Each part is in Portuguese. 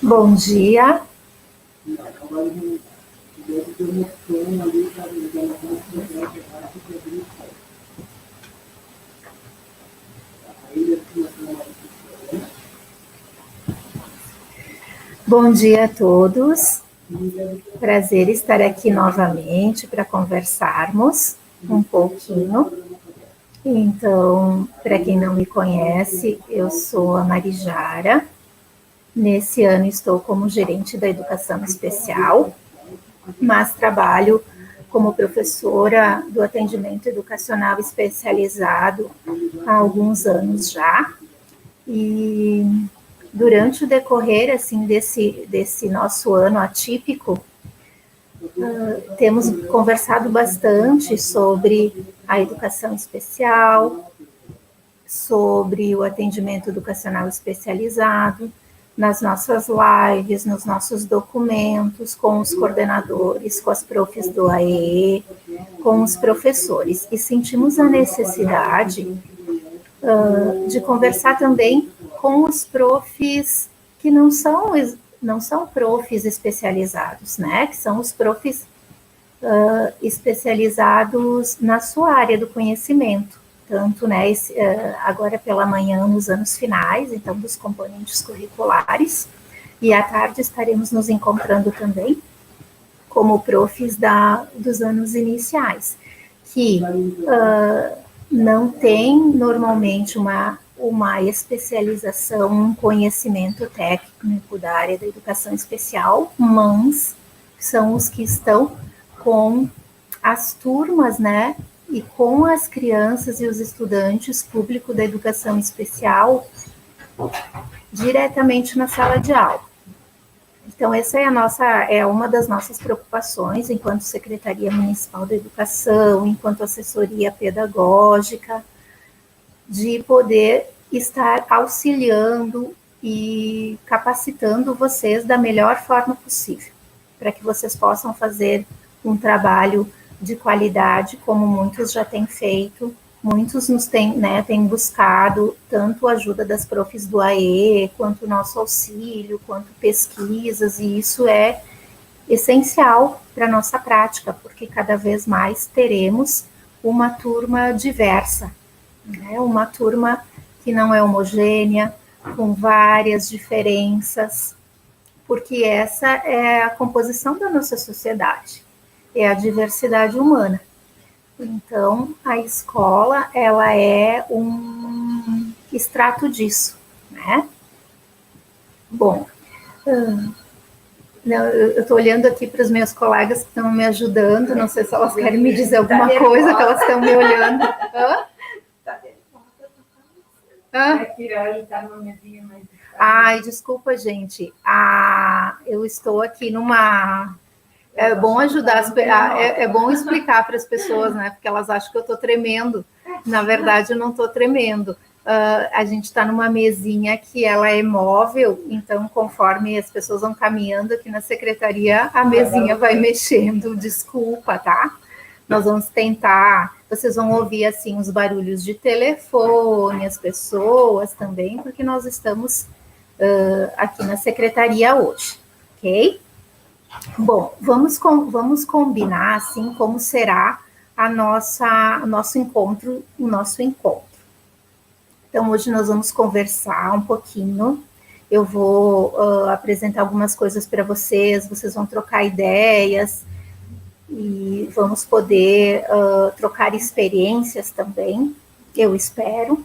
Bom dia. Bom dia a todos. Prazer estar aqui novamente para conversarmos um pouquinho. Então, para quem não me conhece, eu sou a Marijara. Nesse ano estou como gerente da educação especial, mas trabalho como professora do atendimento educacional especializado há alguns anos já. E durante o decorrer assim desse nosso ano atípico, temos conversado bastante sobre a educação especial, sobre o atendimento educacional especializado, nas nossas lives, nos nossos documentos, com os coordenadores, com as profs do AEE, com os professores. E sentimos a necessidade de conversar também com os profs que não são profs especializados, né? Que são os profs especializados na sua área do conhecimento. Tanto, né, agora pela manhã, nos anos finais, então, dos componentes curriculares, e à tarde estaremos nos encontrando também como profs dos anos iniciais, que não tem normalmente uma especialização, um conhecimento técnico da área da educação especial, mas são os que estão com as turmas, né, e com as crianças e os estudantes público da educação especial diretamente na sala de aula. Então, essa é uma das nossas preocupações enquanto Secretaria Municipal da Educação, enquanto assessoria pedagógica, de poder estar auxiliando e capacitando vocês da melhor forma possível, para que vocês possam fazer um trabalho de qualidade, como muitos já têm feito, muitos têm buscado tanto a ajuda das profs do AE, quanto o nosso auxílio, quanto pesquisas, e isso é essencial para a nossa prática, porque cada vez mais teremos uma turma diversa, né? Uma turma que não é homogênea, com várias diferenças, porque essa é a composição da nossa sociedade. É a diversidade humana. Então, a escola, ela é um extrato disso, né? Bom, eu estou olhando aqui para os meus colegas que estão me ajudando, não sei se elas querem me dizer alguma coisa, que elas estão me olhando. Ai, desculpa, gente. Eu estou aqui numa... É bom ajudar, é bom explicar para as pessoas, né? Porque elas acham que eu estou tremendo. Na verdade, eu não estou tremendo. A gente está numa mesinha que ela é móvel, então, conforme as pessoas vão caminhando aqui na secretaria, a mesinha vai mexendo. Desculpa, tá? Nós vamos tentar... Vocês vão ouvir, assim, os barulhos de telefone, as pessoas também, porque nós estamos aqui na secretaria hoje, ok? Bom, vamos combinar, assim, como será o nosso encontro. Então, hoje nós vamos conversar um pouquinho, eu vou apresentar algumas coisas para vocês vão trocar ideias, e vamos poder trocar experiências também, eu espero.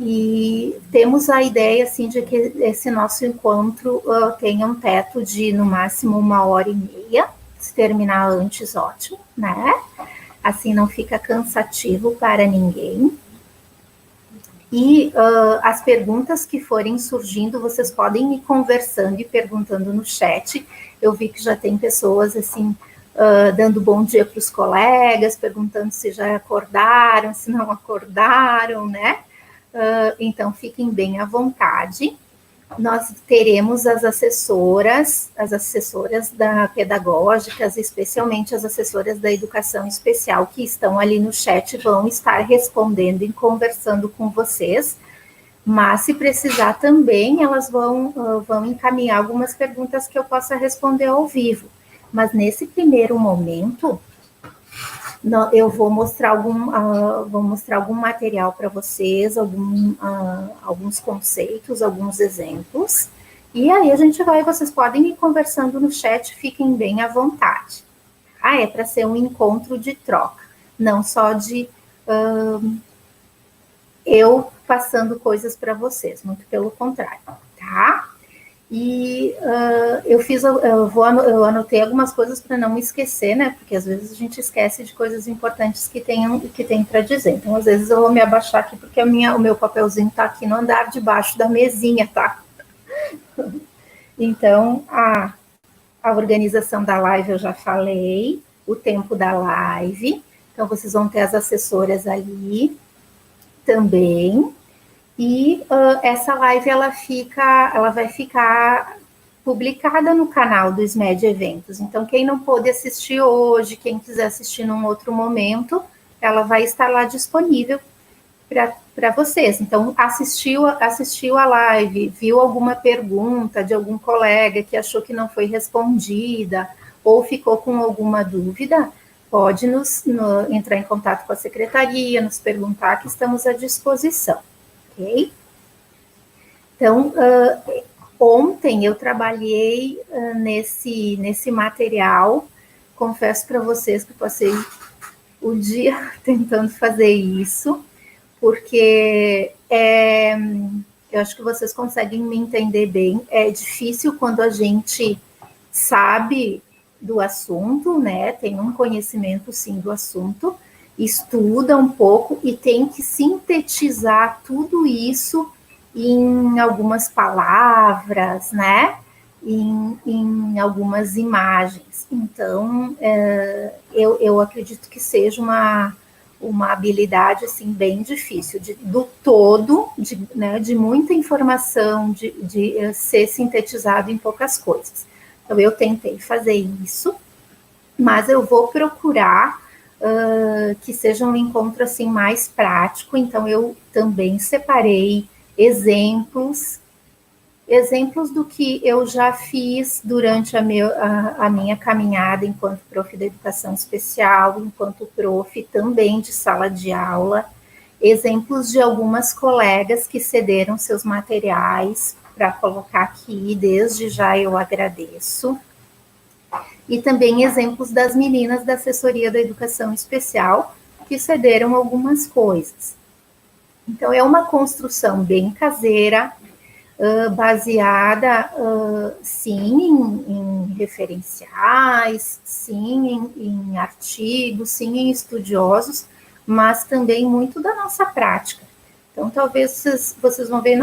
E temos a ideia, assim, de que esse nosso encontro tenha um teto de, no máximo, 1h30, se terminar antes, ótimo, né? Assim não fica cansativo para ninguém. E as perguntas que forem surgindo, vocês podem ir conversando e perguntando no chat. Eu vi que já tem pessoas, assim, dando bom dia para os colegas, perguntando se já acordaram, se não acordaram, né? Então, fiquem bem à vontade. nós teremos as assessoras pedagógicas, especialmente as assessoras da educação especial, que estão ali no chat, vão estar respondendo e conversando com vocês, mas se precisar também, elas vão encaminhar algumas perguntas que eu possa responder ao vivo. Mas nesse primeiro momento, eu vou mostrar algum material para vocês, alguns conceitos, alguns exemplos, e aí vocês podem ir conversando no chat, fiquem bem à vontade. É para ser um encontro de troca, não só de eu passando coisas para vocês, muito pelo contrário, tá? E eu anotei algumas coisas para não me esquecer, né? Porque às vezes a gente esquece de coisas importantes que tem para dizer. Então, às vezes eu vou me abaixar aqui porque o meu papelzinho está aqui no andar debaixo da mesinha, tá? Então, a organização da live eu já falei, o tempo da live. Então, vocês vão ter as assessoras ali também. E essa live ela vai ficar publicada no canal do SMED Eventos. Então, quem não pôde assistir hoje, quem quiser assistir num outro momento, ela vai estar lá disponível para vocês. Então, assistiu a live, viu alguma pergunta de algum colega que achou que não foi respondida, ou ficou com alguma dúvida, pode entrar em contato com a secretaria, nos perguntar, que estamos à disposição. Ok? Então, ontem eu trabalhei nesse material, confesso para vocês que passei o dia tentando fazer isso, porque eu acho que vocês conseguem me entender bem, é difícil quando a gente sabe do assunto, né, tem um conhecimento sim do assunto, estuda um pouco e tem que sintetizar tudo isso em algumas palavras, né? Em algumas imagens. Então, eu acredito que seja uma habilidade assim, bem difícil, de muita informação, de ser sintetizado em poucas coisas. Então, eu tentei fazer isso, mas eu vou procurar que seja um encontro assim mais prático. Então eu também separei exemplos do que eu já fiz durante a minha caminhada enquanto prof da educação especial, enquanto prof também de sala de aula, exemplos de algumas colegas que cederam seus materiais para colocar aqui, desde já eu agradeço. E também exemplos das meninas da assessoria da educação especial, que cederam algumas coisas. Então, é uma construção bem caseira, baseada, sim, em referenciais, sim, em artigos, sim, em estudiosos, mas também muito da nossa prática. Então, talvez vocês vão ver,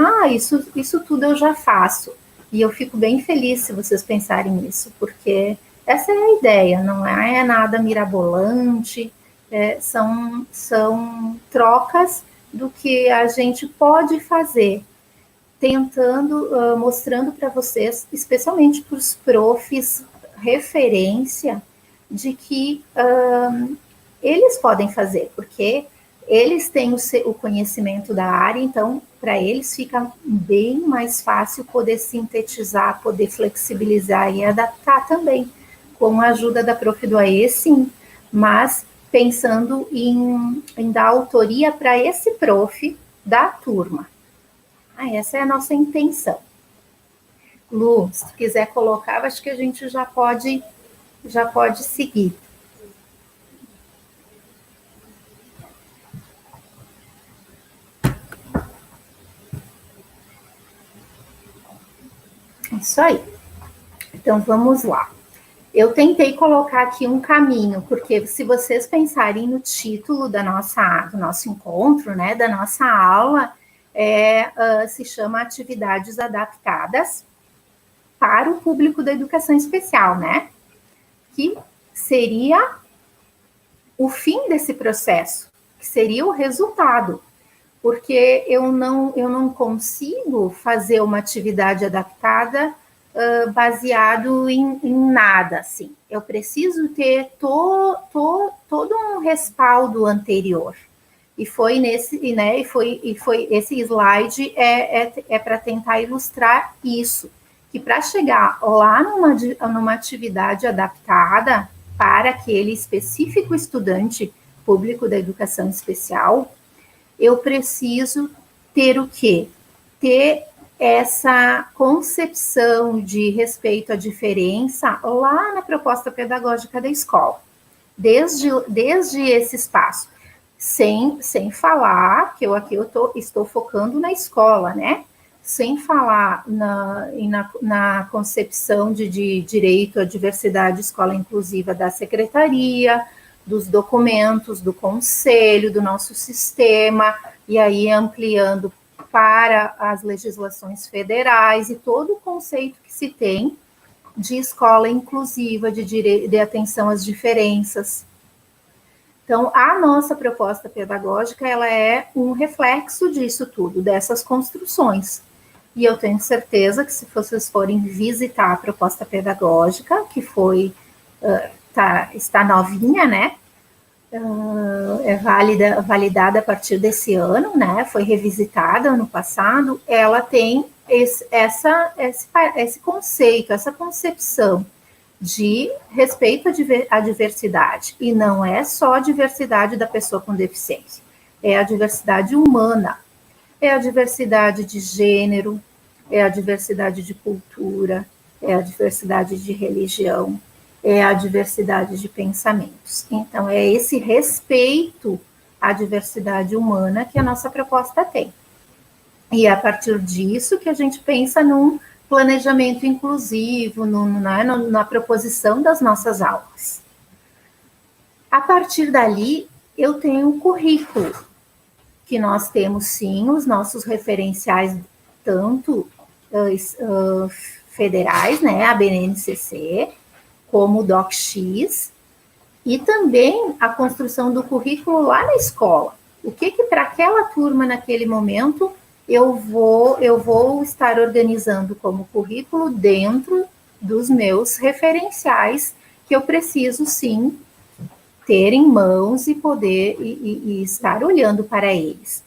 isso tudo eu já faço. E eu fico bem feliz se vocês pensarem nisso, porque essa é a ideia, não é nada mirabolante, são trocas do que a gente pode fazer, tentando, mostrando para vocês, especialmente para os profs, referência de que eles podem fazer, porque eles têm o conhecimento da área, então, para eles fica bem mais fácil poder sintetizar, poder flexibilizar e adaptar também, com a ajuda da prof do AE, sim, mas pensando em dar autoria para esse prof da turma. Essa é a nossa intenção. Lu, se quiser colocar, acho que a gente já pode seguir. Isso aí. Então, vamos lá. Eu tentei colocar aqui um caminho, porque se vocês pensarem no título do nosso encontro, né, da nossa aula, se chama Atividades Adaptadas para o Público da Educação Especial, né? Que seria o fim desse processo, que seria o resultado. porque eu não consigo fazer uma atividade adaptada baseado em nada, assim. Eu preciso ter todo um respaldo anterior. E foi nesse, né? E foi esse slide para tentar ilustrar isso, que para chegar lá numa atividade adaptada para aquele específico estudante público da educação especial, eu preciso ter o quê? Ter essa concepção de respeito à diferença lá na proposta pedagógica da escola, desde esse espaço, sem falar que estou focando na escola, né? Sem falar na concepção de direito à diversidade escola inclusiva da secretaria, dos documentos, do conselho, do nosso sistema, e aí ampliando para as legislações federais e todo o conceito que se tem de escola inclusiva, de atenção às diferenças. Então, a nossa proposta pedagógica, ela é um reflexo disso tudo, dessas construções. E eu tenho certeza que se vocês forem visitar a proposta pedagógica, que está novinha, né? É validada a partir desse ano, né? Foi revisitada ano passado. Ela tem esse conceito, essa concepção de respeito à diversidade. E não é só a diversidade da pessoa com deficiência, é a diversidade humana, é a diversidade de gênero, é a diversidade de cultura, é a diversidade de religião, é a diversidade de pensamentos. Então, é esse respeito à diversidade humana que a nossa proposta tem. E é a partir disso que a gente pensa num planejamento inclusivo, na proposição das nossas aulas. A partir dali, eu tenho um currículo, que nós temos, sim, os nossos referenciais, tanto federais, né, a BNCC, como o DocX, e também a construção do currículo lá na escola. O que para aquela turma, naquele momento, eu vou estar organizando como currículo dentro dos meus referenciais, que eu preciso, sim, ter em mãos e poder e estar olhando para eles.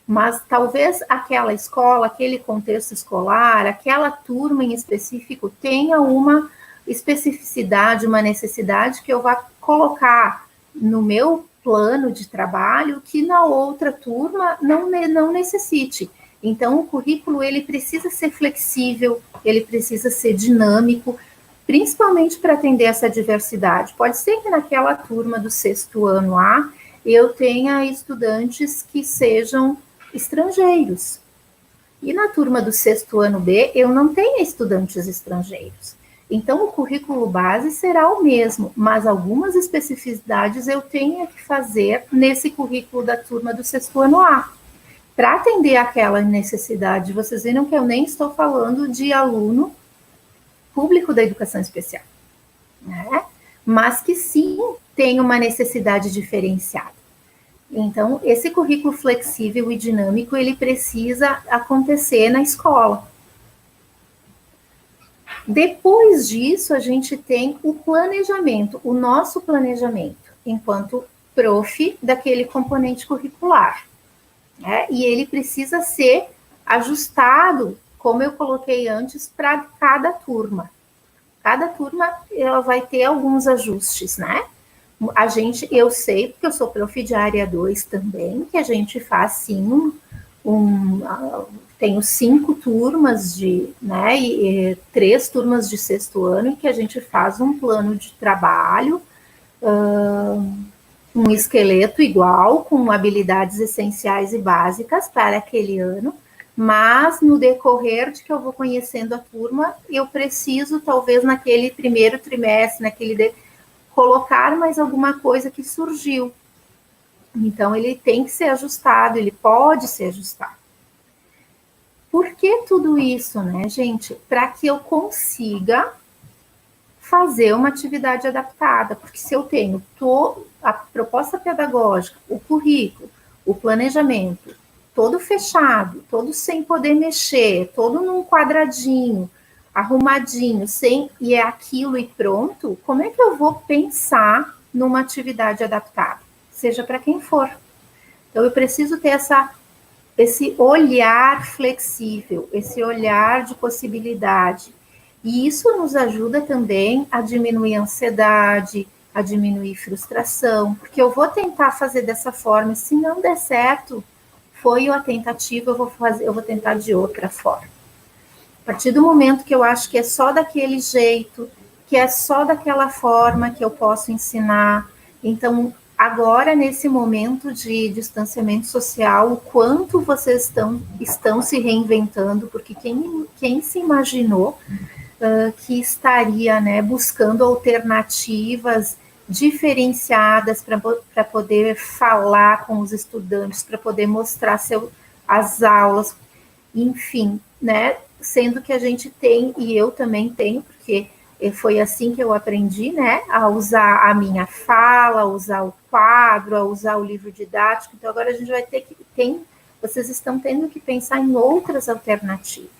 Mas talvez aquela escola, aquele contexto escolar, aquela turma em específico tenha uma especificidade, uma necessidade que eu vá colocar no meu plano de trabalho que na outra turma não necessite. Então, o currículo, ele precisa ser flexível, ele precisa ser dinâmico, principalmente para atender essa diversidade. Pode ser que naquela turma do 6º ano A, eu tenha estudantes que sejam estrangeiros. E na turma do 6º ano B, eu não tenha estudantes estrangeiros. Então, o currículo base será o mesmo, mas algumas especificidades eu tenho que fazer nesse currículo da turma do 6º ano A. Para atender aquela necessidade, vocês viram que eu nem estou falando de aluno público da educação especial, né? Mas que sim tem uma necessidade diferenciada. Então, esse currículo flexível e dinâmico, ele precisa acontecer na escola. Depois disso, a gente tem o planejamento, o nosso planejamento, enquanto prof daquele componente curricular. Né? E ele precisa ser ajustado, como eu coloquei antes, para cada turma. Cada turma ela vai ter alguns ajustes, né? Eu sei, porque eu sou prof de área 2 também, que a gente faz sim tenho 5 turmas né, e 3 turmas de 6º ano, em que a gente faz um plano de trabalho, um esqueleto igual, com habilidades essenciais e básicas para aquele ano, mas no decorrer de que eu vou conhecendo a turma, eu preciso, talvez naquele primeiro trimestre, colocar mais alguma coisa que surgiu. Então, ele tem que ser ajustado, ele pode ser ajustado. Por que tudo isso, né, gente? Para que eu consiga fazer uma atividade adaptada, porque se eu tenho a proposta pedagógica, o currículo, o planejamento, todo fechado, todo sem poder mexer, todo num quadradinho, arrumadinho, e é aquilo e pronto, como é que eu vou pensar numa atividade adaptada? Seja para quem for. Então, eu preciso ter esse olhar flexível, esse olhar de possibilidade. E isso nos ajuda também a diminuir a ansiedade, a diminuir frustração, porque eu vou tentar fazer dessa forma, e se não der certo, foi a tentativa, eu vou tentar de outra forma. A partir do momento que eu acho que é só daquele jeito, que é só daquela forma que eu posso ensinar, então, agora, nesse momento de distanciamento social, o quanto vocês estão se reinventando, porque quem se imaginou que estaria, né, buscando alternativas diferenciadas para poder falar com os estudantes, para poder mostrar as aulas, enfim, né, sendo que a gente tem, e eu também tenho, porque foi assim que eu aprendi, né, a usar a minha fala, a usar o quadro, a usar o livro didático. Então, agora a gente vai ter que, vocês estão tendo que pensar em outras alternativas.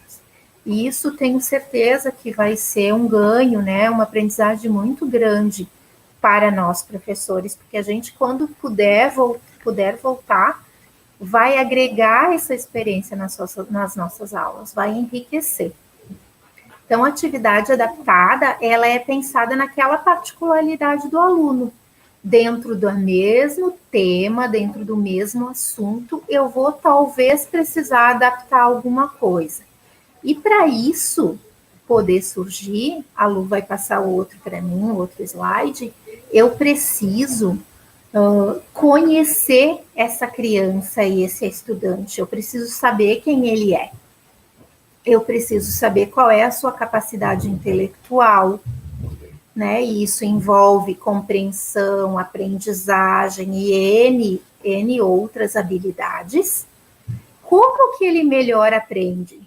E isso tenho certeza que vai ser um ganho, né, uma aprendizagem muito grande para nós, professores, porque a gente, quando puder voltar, vai agregar essa experiência nas nossas aulas, vai enriquecer. Então, a atividade adaptada, ela é pensada naquela particularidade do aluno. Dentro do mesmo tema, dentro do mesmo assunto, eu vou talvez precisar adaptar alguma coisa. E para isso poder surgir, a Lu vai passar o outro para mim, o outro slide, eu preciso conhecer essa criança e esse estudante, eu preciso saber quem ele é. Eu preciso saber qual é a sua capacidade intelectual, né? E isso envolve compreensão, aprendizagem e N outras habilidades. Como que ele melhor aprende?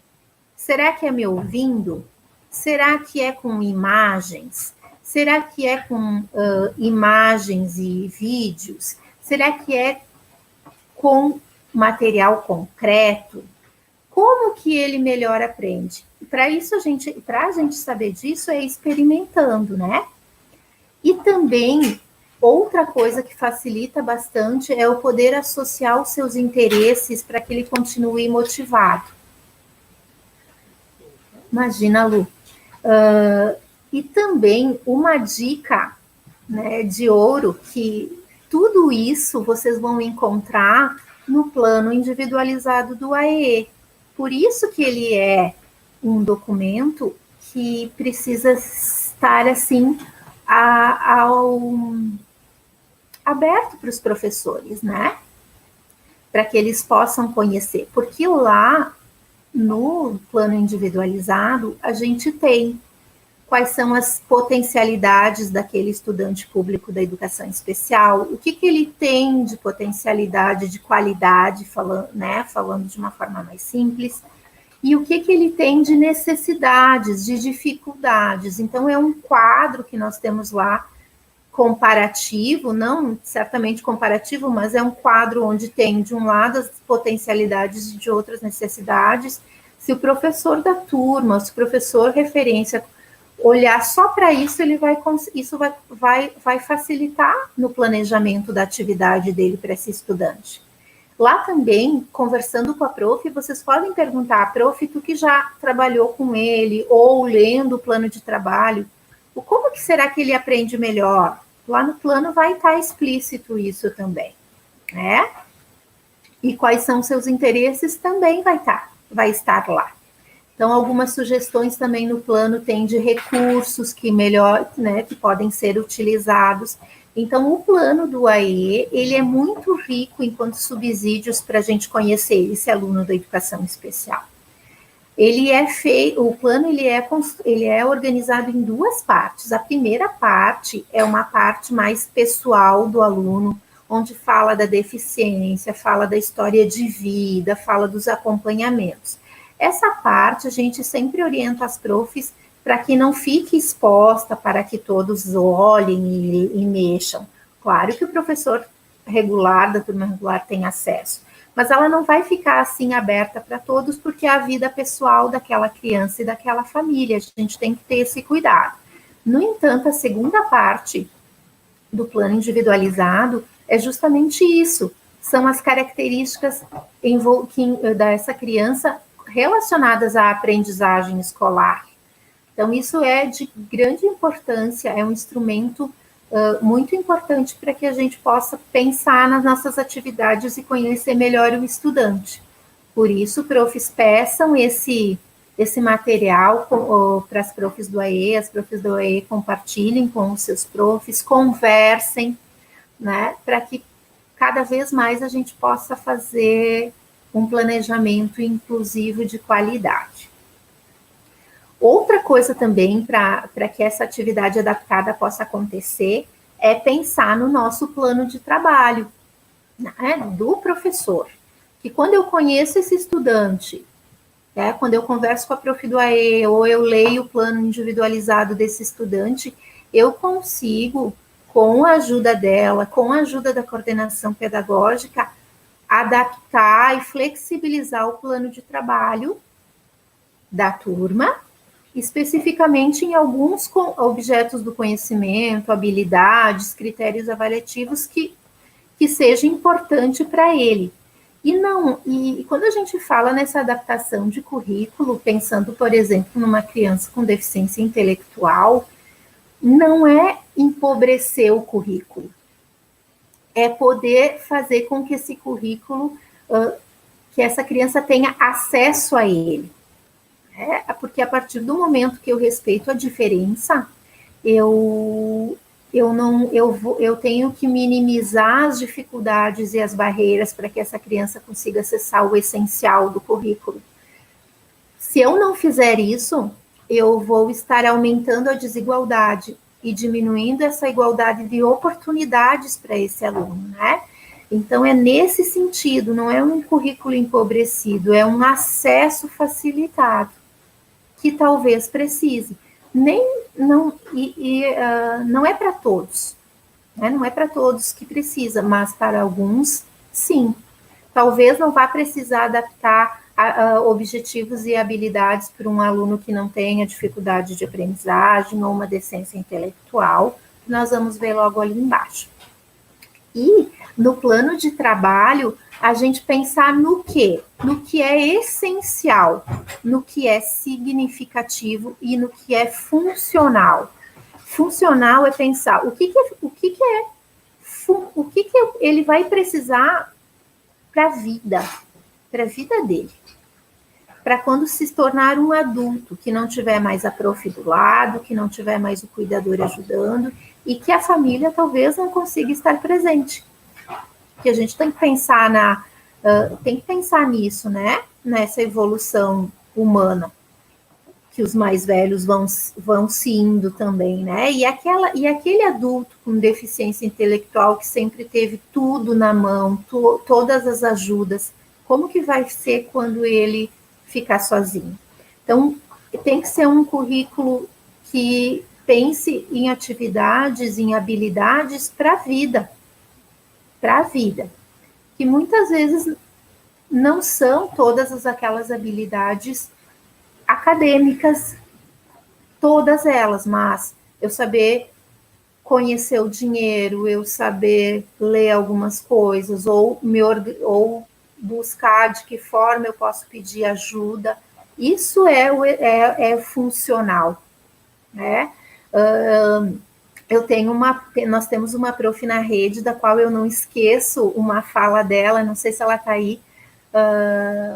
Será que é me ouvindo? Será que é com imagens? Será que é com imagens e vídeos? Será que é com material concreto? Como que ele melhor aprende? Para a gente saber disso é experimentando, né? E também, outra coisa que facilita bastante é o poder associar os seus interesses para que ele continue motivado. Imagina, Lu. E também uma dica, né, de ouro, que tudo isso vocês vão encontrar no plano individualizado do AEE. Por isso que ele é um documento que precisa estar, assim, aberto para os professores, né? Para que eles possam conhecer. Porque lá, no plano individualizado, a gente tem quais são as potencialidades daquele estudante público da educação especial, o que ele tem de potencialidade, de qualidade, falando de uma forma mais simples, e o que ele tem de necessidades, de dificuldades. Então, é um quadro que nós temos lá, comparativo, não certamente comparativo, mas é um quadro onde tem, de um lado, as potencialidades e de outras necessidades. Se o professor da turma, se o professor referência olhar só para isso, isso vai facilitar no planejamento da atividade dele para esse estudante. Lá também, conversando com a prof, vocês podem perguntar, prof, tu que já trabalhou com ele, ou lendo o plano de trabalho, como que será que ele aprende melhor? Lá no plano vai estar explícito isso também, né? E quais são seus interesses também vai estar lá. Então, algumas sugestões também no plano tem de recursos que que podem ser utilizados. Então, o plano do AE, ele é muito rico enquanto subsídios para a gente conhecer esse aluno da educação especial. O plano ele é organizado em duas partes. A primeira parte é uma parte mais pessoal do aluno, onde fala da deficiência, fala da história de vida, fala dos acompanhamentos. Essa parte a gente sempre orienta as profs para que não fique exposta, para que todos olhem e mexam. Claro que o professor regular, da turma regular, tem acesso, Mas ela não vai ficar assim aberta para todos, porque é a vida pessoal daquela criança e daquela família. A gente tem que ter esse cuidado. No entanto, a segunda parte do plano individualizado é justamente isso. São as características dessa criança relacionadas à aprendizagem escolar. Então, isso é de grande importância, é um instrumento muito importante para que a gente possa pensar nas nossas atividades e conhecer melhor o estudante. Por isso, profs, peçam esse material para as profs do AE, as profs do AE compartilhem com os seus profs, conversem, né, para que cada vez mais a gente possa fazer um planejamento inclusivo de qualidade. Outra coisa também para que essa atividade adaptada possa acontecer é pensar no nosso plano de trabalho, né, do professor. Que quando eu conheço esse estudante, né, quando eu converso com a prof do AE ou eu leio o plano individualizado desse estudante, eu consigo, com a ajuda dela, com a ajuda da coordenação pedagógica, adaptar e flexibilizar o plano de trabalho da turma, especificamente em alguns objetos do conhecimento, habilidades, critérios avaliativos que seja importante para ele. E quando a gente fala nessa adaptação de currículo, pensando, por exemplo, numa criança com deficiência intelectual, não é empobrecer o currículo, é poder fazer com que esse currículo, que essa criança tenha acesso a ele. Porque a partir do momento que eu respeito a diferença, eu tenho que minimizar as dificuldades e as barreiras para que essa criança consiga acessar o essencial do currículo. Se eu não fizer isso, eu vou estar aumentando a desigualdade e diminuindo essa igualdade de oportunidades para esse aluno, né? Então, é nesse sentido, não é um currículo empobrecido, é um acesso facilitado, que talvez precise. Não é para todos, né? Não é para todos que precisa, mas para alguns, sim. Talvez não vá precisar adaptar objetivos e habilidades para um aluno que não tenha dificuldade de aprendizagem ou uma deficiência intelectual, que nós vamos ver logo ali embaixo. E no plano de trabalho, a gente pensar no quê? No que é essencial, no que é significativo e no que é funcional. Funcional é pensar o que ele vai precisar para a vida dele. Para quando se tornar um adulto, que não tiver mais a prof do lado, que não tiver mais o cuidador ajudando, e que a família talvez não consiga estar presente. Que a gente tem que pensar nisso, né? Nessa evolução humana, que os mais velhos vão se indo também, né? E aquele adulto com deficiência intelectual que sempre teve tudo na mão, todas as ajudas, como que vai ser quando ele ficar sozinho? Então, tem que ser um currículo que pense em atividades, em habilidades para a vida, que muitas vezes não são todas aquelas habilidades acadêmicas, todas elas, mas eu saber conhecer o dinheiro, eu saber ler algumas coisas, ou buscar de que forma eu posso pedir ajuda, isso é funcional, né? Nós temos uma prof na rede, da qual eu não esqueço uma fala dela, não sei se ela está aí,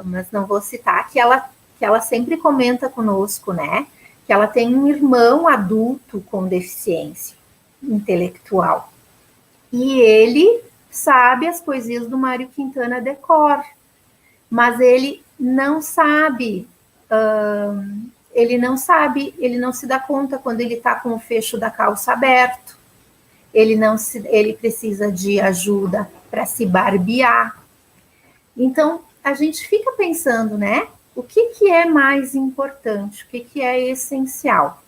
mas não vou citar, que ela sempre comenta conosco, né? Que ela tem um irmão adulto com deficiência intelectual. E ele sabe as poesias do Mário Quintana de cor, mas ele não sabe, ele não se dá conta quando ele está com o fecho da calça aberto, ele precisa de ajuda para se barbear. Então, a gente fica pensando, né? O que é mais importante? O que é essencial?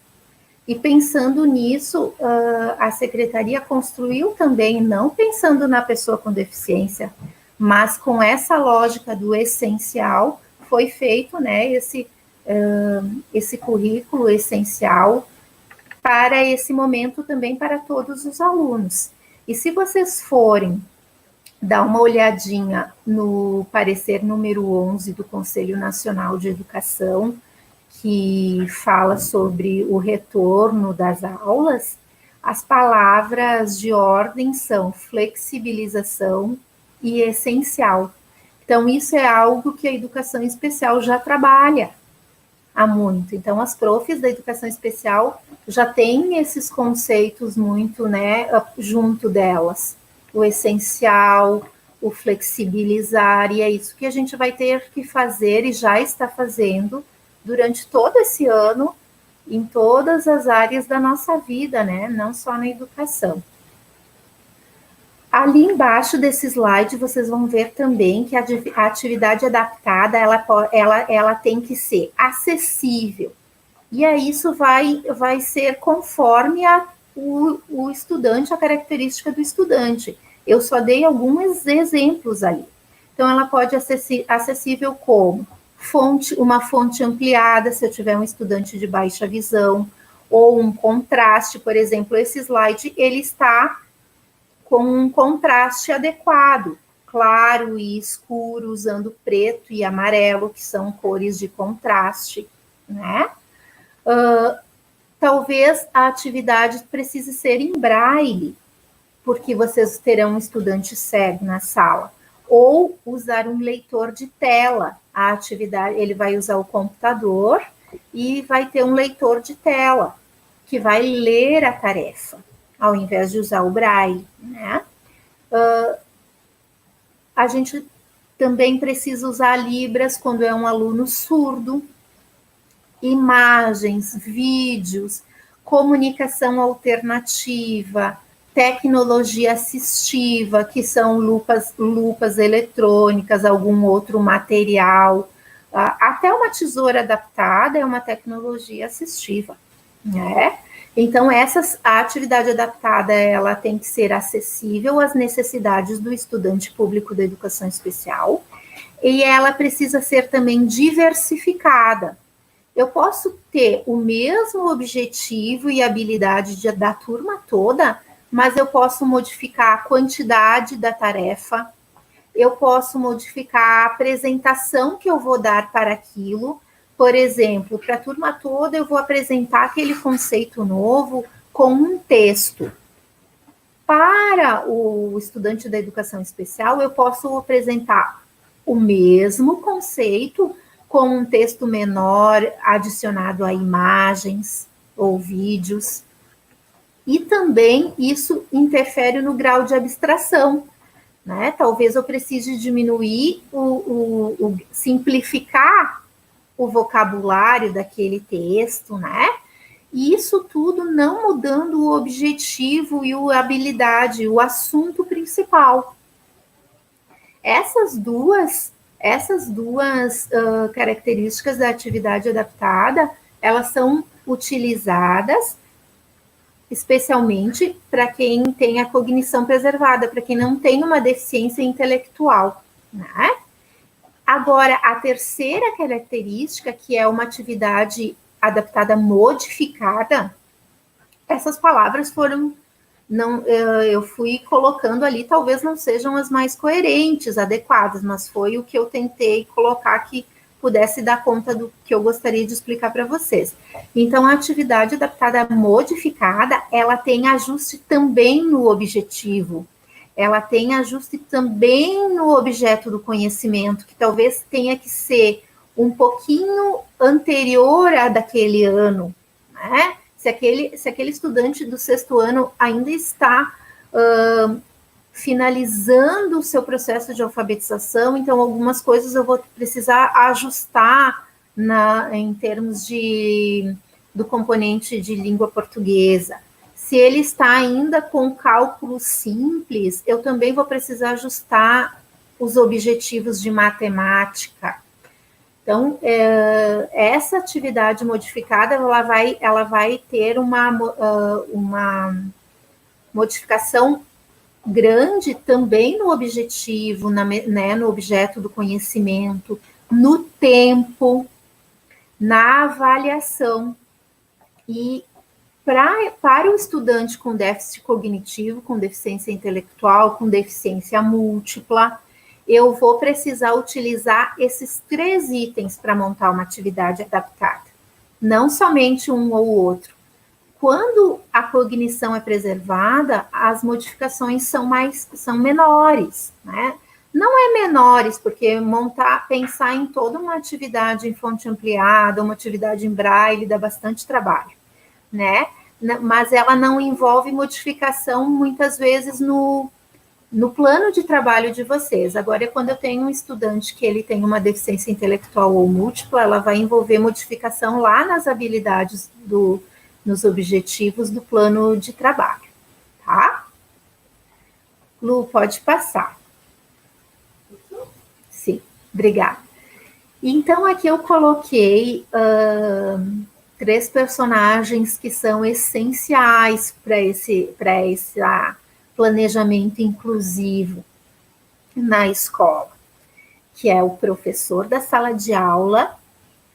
E pensando nisso, a secretaria construiu também, não pensando na pessoa com deficiência, mas com essa lógica do essencial, foi feito, né, esse currículo essencial para esse momento também para todos os alunos. E se vocês forem dar uma olhadinha no parecer número 11 do Conselho Nacional de Educação, que fala sobre o retorno das aulas, as palavras de ordem são flexibilização e essencial. Então, isso é algo que a educação especial já trabalha há muito. Então, as profs da educação especial já têm esses conceitos muito, né, junto delas. O essencial, o flexibilizar, e é isso que a gente vai ter que fazer e já está fazendo durante todo esse ano, em todas as áreas da nossa vida, né, não só na educação. Ali embaixo desse slide, vocês vão ver também que a atividade adaptada, ela tem que ser acessível. E aí isso vai ser conforme o estudante, a característica do estudante. Eu só dei alguns exemplos ali. Então, ela pode ser acessível como uma fonte ampliada, se eu tiver um estudante de baixa visão, ou um contraste, por exemplo, esse slide, ele está com um contraste adequado, claro e escuro, usando preto e amarelo, que são cores de contraste, né? Talvez a atividade precise ser em braille, porque vocês terão um estudante cego na sala, ou usar um leitor de tela. A atividade, ele vai usar o computador e vai ter um leitor de tela, que vai ler a tarefa, ao invés de usar o braille, né? A gente também precisa usar Libras quando é um aluno surdo, imagens, vídeos, comunicação alternativa, tecnologia assistiva, que são lupas eletrônicas, algum outro material, até uma tesoura adaptada é uma tecnologia assistiva, né? Então, a atividade adaptada, ela tem que ser acessível às necessidades do estudante público da educação especial, e ela precisa ser também diversificada. Eu posso ter o mesmo objetivo e habilidade da turma toda, mas eu posso modificar a quantidade da tarefa, eu posso modificar a apresentação que eu vou dar para aquilo. Por exemplo, para a turma toda, eu vou apresentar aquele conceito novo com um texto. Para o estudante da educação especial, eu posso apresentar o mesmo conceito com um texto menor, adicionado a imagens ou vídeos. E também isso interfere no grau de abstração, né? Talvez eu precise diminuir, simplificar o vocabulário daquele texto, né? E isso tudo não mudando o objetivo e a habilidade, o assunto principal. Essas duas características da atividade adaptada, elas são utilizadas especialmente para quem tem a cognição preservada, para quem não tem uma deficiência intelectual, né? Agora, a terceira característica, que é uma atividade adaptada modificada, essas palavras foram, eu fui colocando ali, talvez não sejam as mais coerentes, adequadas, mas foi o que eu tentei colocar que pudesse dar conta do que eu gostaria de explicar para vocês. Então, a atividade adaptada modificada, ela tem ajuste também no objetivo, ela tem ajuste também no objeto do conhecimento, que talvez tenha que ser um pouquinho anterior a daquele ano, né? Se aquele estudante do 6º ano ainda está finalizando o seu processo de alfabetização, então algumas coisas eu vou precisar ajustar em termos do componente de língua portuguesa. Se ele está ainda com cálculo simples, eu também vou precisar ajustar os objetivos de matemática. Então, essa atividade modificada, ela vai ter uma modificação grande também no objetivo, no objeto do conhecimento, no tempo, na avaliação. E para o estudante com déficit cognitivo, com deficiência intelectual, com deficiência múltipla, eu vou precisar utilizar esses 3 itens para montar uma atividade adaptada, não somente um ou outro. Quando a cognição é preservada, as modificações são menores, né? Não é menores, porque pensar em toda uma atividade em fonte ampliada, uma atividade em braille, dá bastante trabalho, né? Mas ela não envolve modificação, muitas vezes, no plano de trabalho de vocês. Agora, quando eu tenho um estudante que ele tem uma deficiência intelectual ou múltipla, ela vai envolver modificação lá nas habilidades nos objetivos do plano de trabalho, tá? Lu, pode passar. Sim, obrigada. Então, aqui eu coloquei 3 personagens que são essenciais para esse planejamento inclusivo na escola, que é o professor da sala de aula,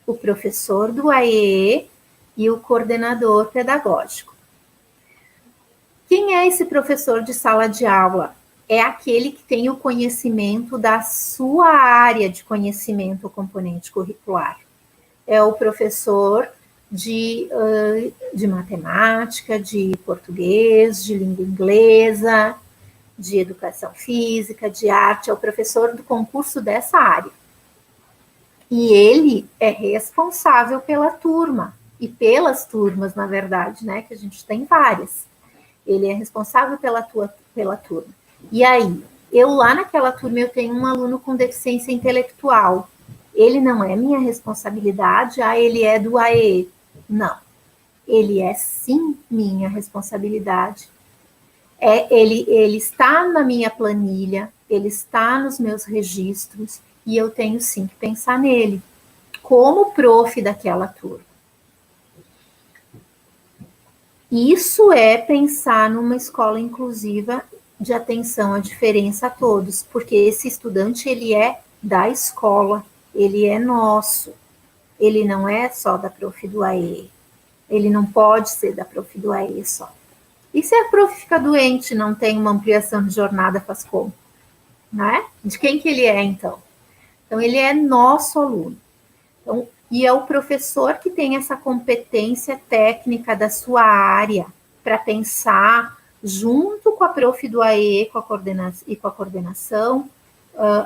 o professor do AE e o coordenador pedagógico. Quem é esse professor de sala de aula? É aquele que tem o conhecimento da sua área de conhecimento, o componente curricular. É o professor de matemática, de português, de língua inglesa, de educação física, de arte, é o professor do concurso dessa área. E ele é responsável pela turma, e pelas turmas, na verdade, né, que a gente tem várias. Ele é responsável pela turma. E aí, eu lá naquela turma, eu tenho um aluno com deficiência intelectual. Ele não é minha responsabilidade, ele é do AE. Não. Ele é sim minha responsabilidade. Ele está na minha planilha, ele está nos meus registros, e eu tenho sim que pensar nele, como prof daquela turma. Isso é pensar numa escola inclusiva de atenção à diferença a todos, porque esse estudante, ele é da escola, ele é nosso, ele não é só da prof do AE, ele não pode ser da prof do AE só. E se a prof fica doente, não tem uma ampliação de jornada, faz como? Né? De quem que ele é, então? Então, ele é nosso aluno. Então, e é o professor que tem essa competência técnica da sua área para pensar, junto com a prof do AE com a coordenação,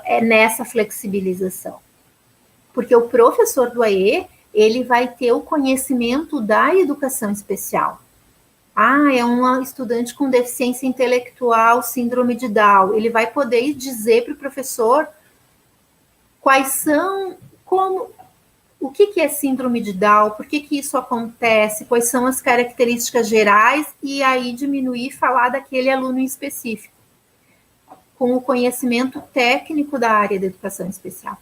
é nessa flexibilização. Porque o professor do AE, ele vai ter o conhecimento da educação especial. É um estudante com deficiência intelectual, síndrome de Down. Ele vai poder dizer para o professor o que é síndrome de Down, por que isso acontece, quais são as características gerais, e aí diminuir e falar daquele aluno em específico, com o conhecimento técnico da área da educação especial.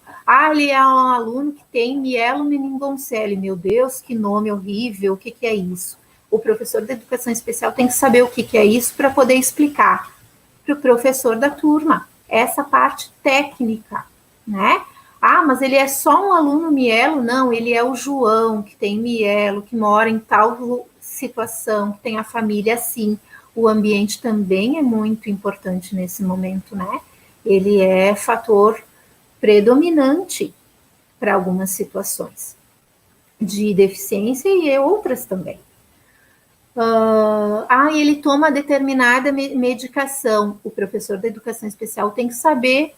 Ele é um aluno que tem mielomeningoncele. Meu Deus, que nome horrível, o que é isso? O professor da educação especial tem que saber o que é isso para poder explicar para o professor da turma essa parte técnica, né? Mas ele é só um aluno mielo? Não, ele é o João, que tem mielo, que mora em tal situação, que tem a família assim. O ambiente também é muito importante nesse momento, né? Ele é fator predominante para algumas situações de deficiência e outras também. Ele toma determinada medicação. O professor da educação especial tem que saber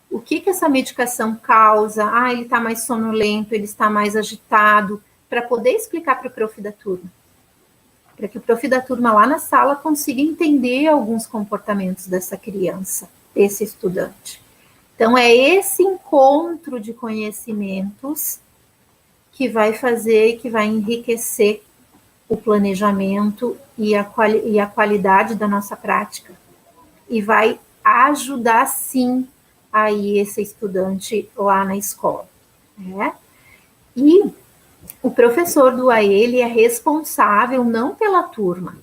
o que essa medicação causa. Ele está mais sonolento, ele está mais agitado, para poder explicar para o prof da turma. Para que o prof da turma lá na sala consiga entender alguns comportamentos dessa criança, desse estudante. Então, é esse encontro de conhecimentos que vai fazer e que vai enriquecer o planejamento e a qualidade da nossa prática. E vai ajudar, sim, aí esse estudante lá na escola, né? E o professor do AE, ele é responsável não pela turma,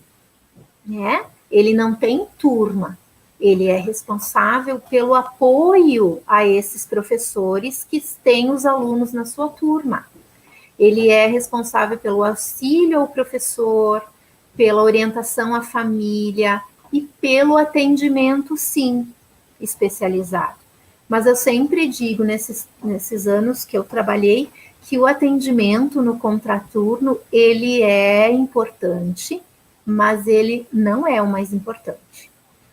né? Ele não tem turma, Ele é responsável pelo apoio a esses professores que têm os alunos na sua turma. Ele é responsável pelo auxílio ao professor, pela orientação à família e pelo atendimento, sim, especializado. Mas eu sempre digo, nesses anos que eu trabalhei, que o atendimento no contraturno, ele é importante, mas ele não é o mais importante.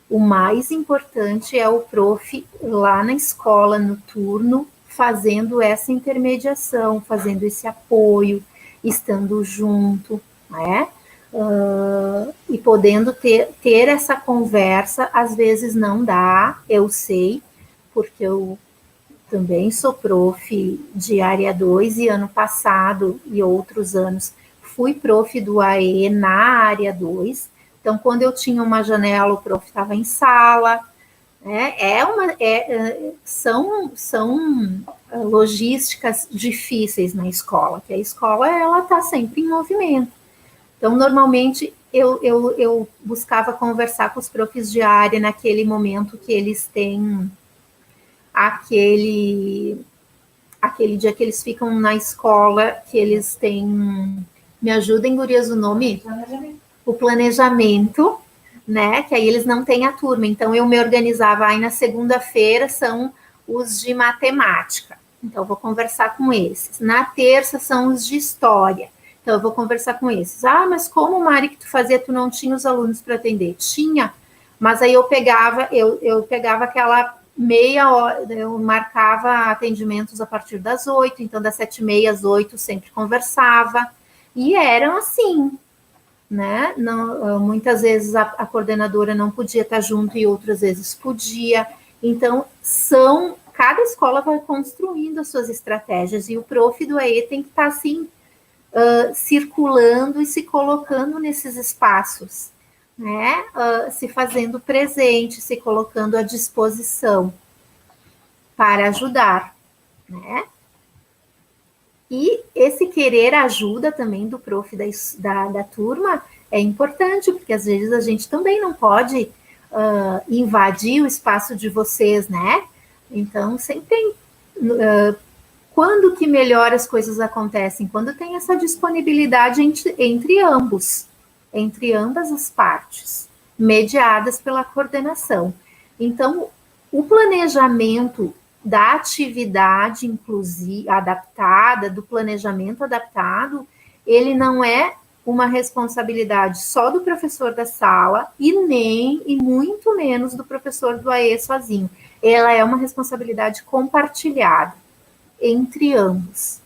O mais importante é o prof lá na escola, no turno, fazendo essa intermediação, fazendo esse apoio, estando junto, né? E podendo ter essa conversa. Às vezes não dá, eu sei, porque eu também sou prof de área 2 e ano passado e outros anos fui prof do AE na área 2. Então, quando eu tinha uma janela, o prof estava em sala, né? São logísticas difíceis na escola, que a escola ela está sempre em movimento. Então, normalmente, eu buscava conversar com os profs de área naquele momento que eles têm aquele dia que eles ficam na escola, que eles têm... Me ajudem, gurias, o nome? O planejamento, né? Que aí eles não têm a turma. Então, eu me organizava. Aí, na segunda-feira, são os de matemática. Então, eu vou conversar com esses. Na terça, são os de história. Então, eu vou conversar com esses. Ah, mas como, Mari, que tu fazia? Tu não tinha os alunos para atender? Tinha. Mas aí eu pegava aquela meia hora, eu marcava atendimentos a partir das 8, então das 7h30 às 8 sempre conversava. E eram assim, né? Não, muitas vezes a coordenadora não podia estar junto e outras vezes podia. Então, cada escola vai construindo as suas estratégias e o prof do AE tem que estar assim, circulando e se colocando nesses espaços, né? Se fazendo presente, se colocando à disposição para ajudar, né? E esse querer ajuda também do prof da turma é importante, porque às vezes a gente também não pode invadir o espaço de vocês, né? Então, sempre quando que melhor as coisas acontecem? Quando tem essa disponibilidade entre ambos, entre ambas as partes, mediadas pela coordenação. Então, o planejamento da atividade inclusiva, adaptada, do planejamento adaptado, ele não é uma responsabilidade só do professor da sala e muito menos do professor do AE sozinho. Ela é uma responsabilidade compartilhada entre ambos.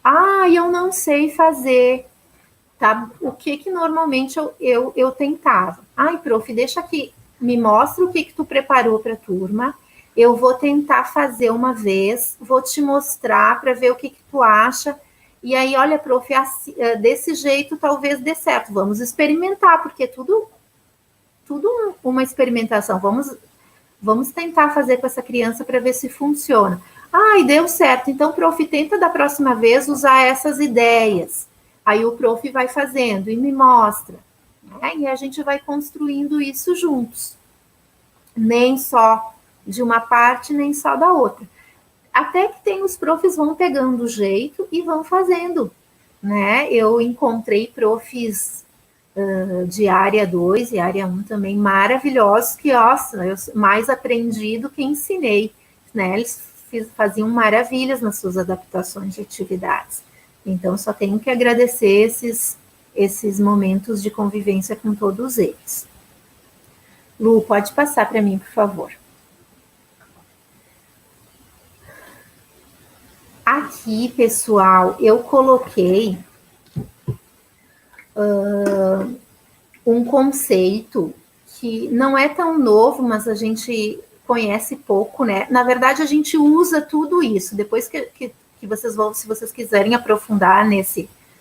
Ah, eu não sei fazer, tá? O que normalmente eu tentava? Ai, prof, deixa aqui, me mostra o que tu preparou para a turma, eu vou tentar fazer uma vez, vou te mostrar para ver o que tu acha, e aí, olha, prof, assim, desse jeito talvez dê certo, vamos experimentar, porque tudo uma experimentação, vamos tentar fazer com essa criança para ver se funciona. Ah, e deu certo, então, prof, tenta da próxima vez usar essas ideias. Aí o prof vai fazendo e me mostra, né? E a gente vai construindo isso juntos. Nem só de uma parte, nem só da outra. Até que os profs vão pegando o jeito e vão fazendo, né? Eu encontrei profs de área 2 e área 1 também maravilhosos, que, nossa, eu mais aprendi do que ensinei, né? Eles faziam maravilhas nas suas adaptações de atividades. Então, só tenho que agradecer esses momentos de convivência com todos eles. Lu, pode passar para mim, por favor. Aqui, pessoal, eu coloquei um conceito que não é tão novo, mas a gente conhece pouco, né? Na verdade, a gente usa tudo isso. Depois que vocês vão, se vocês quiserem aprofundar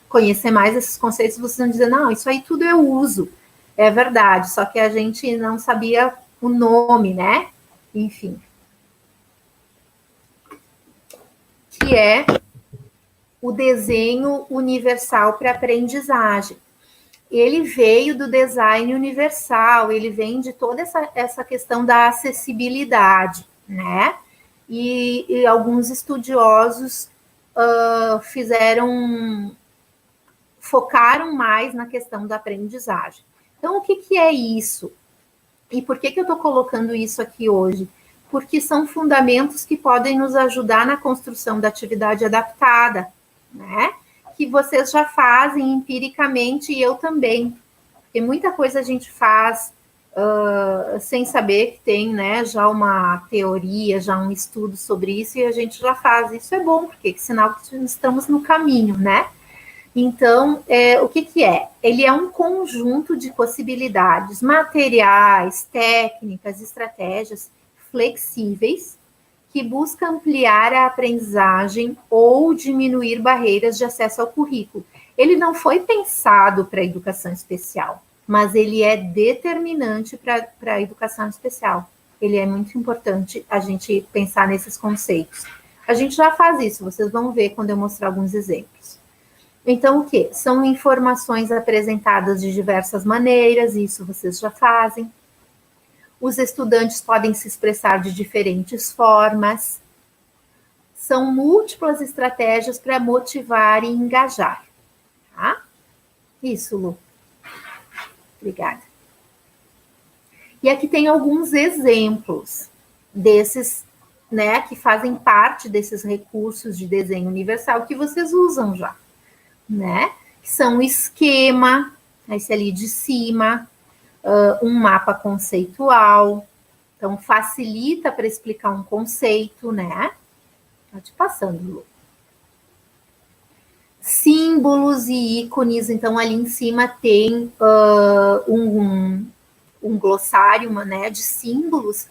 conhecer mais esses conceitos, vocês vão dizer, não, isso aí tudo eu uso. É verdade, só que a gente não sabia o nome, né? Enfim. Que é o desenho universal para aprendizagem. ele veio do design universal, ele vem de toda essa questão da acessibilidade, né? E alguns estudiosos focaram mais na questão da aprendizagem. Então, o que é isso? E por que eu estou colocando isso aqui hoje? Porque são fundamentos que podem nos ajudar na construção da atividade adaptada, né? Que vocês já fazem empiricamente e eu também. Porque muita coisa a gente faz sem saber que tem, né, já uma teoria, já um estudo sobre isso, e a gente já faz. Isso é bom, porque é sinal que estamos no caminho, né? Então, o que é? Ele é um conjunto de possibilidades, materiais, técnicas, estratégias flexíveis que busca ampliar a aprendizagem ou diminuir barreiras de acesso ao currículo. Ele não foi pensado para a educação especial, mas ele é determinante para a educação especial. Ele é muito importante a gente pensar nesses conceitos. A gente já faz isso, vocês vão ver quando eu mostrar alguns exemplos. Então, o que? São informações apresentadas de diversas maneiras, isso vocês já fazem. Os estudantes podem se expressar de diferentes formas. São múltiplas estratégias para motivar e engajar. Tá? Isso, Lu. Obrigada. E aqui tem alguns exemplos desses, né, que fazem parte desses recursos de desenho universal que vocês usam já, né? Que são o esquema, esse ali de cima, um mapa conceitual, então facilita para explicar um conceito, né? Tá te passando, Lu. Símbolos e ícones, então ali em cima tem um glossário, né, de símbolos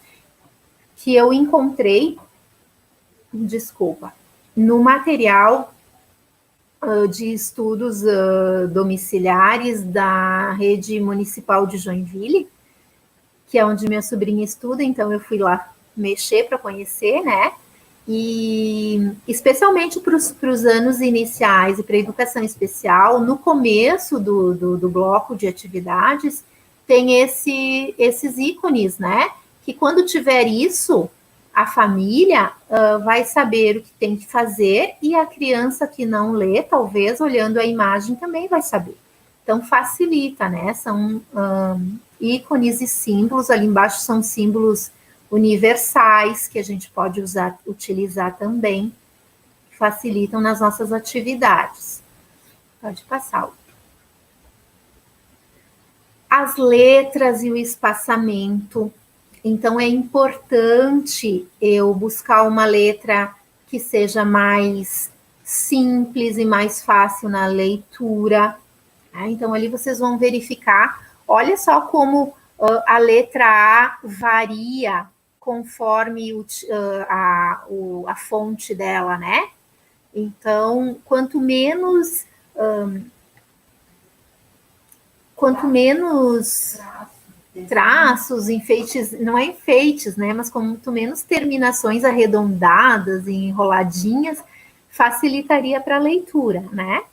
que eu encontrei, desculpa, no material de estudos domiciliares da rede municipal de Joinville, que é onde minha sobrinha estuda, então eu fui lá mexer para conhecer, né? E especialmente para os anos iniciais e para a educação especial, no começo do bloco de atividades, tem esses ícones, né? Que quando tiver isso, a família vai saber o que tem que fazer e a criança que não lê, talvez olhando a imagem também vai saber. Então facilita, né? São ícones e símbolos, ali embaixo são símbolos universais que a gente pode utilizar também, que facilitam nas nossas atividades. Pode passar. As letras e o espaçamento. Então, é importante eu buscar uma letra que seja mais simples e mais fácil na leitura. Então, ali vocês vão verificar. Olha só como a letra A varia conforme a fonte dela, né? Então, quanto menos traços, enfeites, não é enfeites, né? Mas quanto menos terminações arredondadas e enroladinhas, facilitaria para a leitura, né?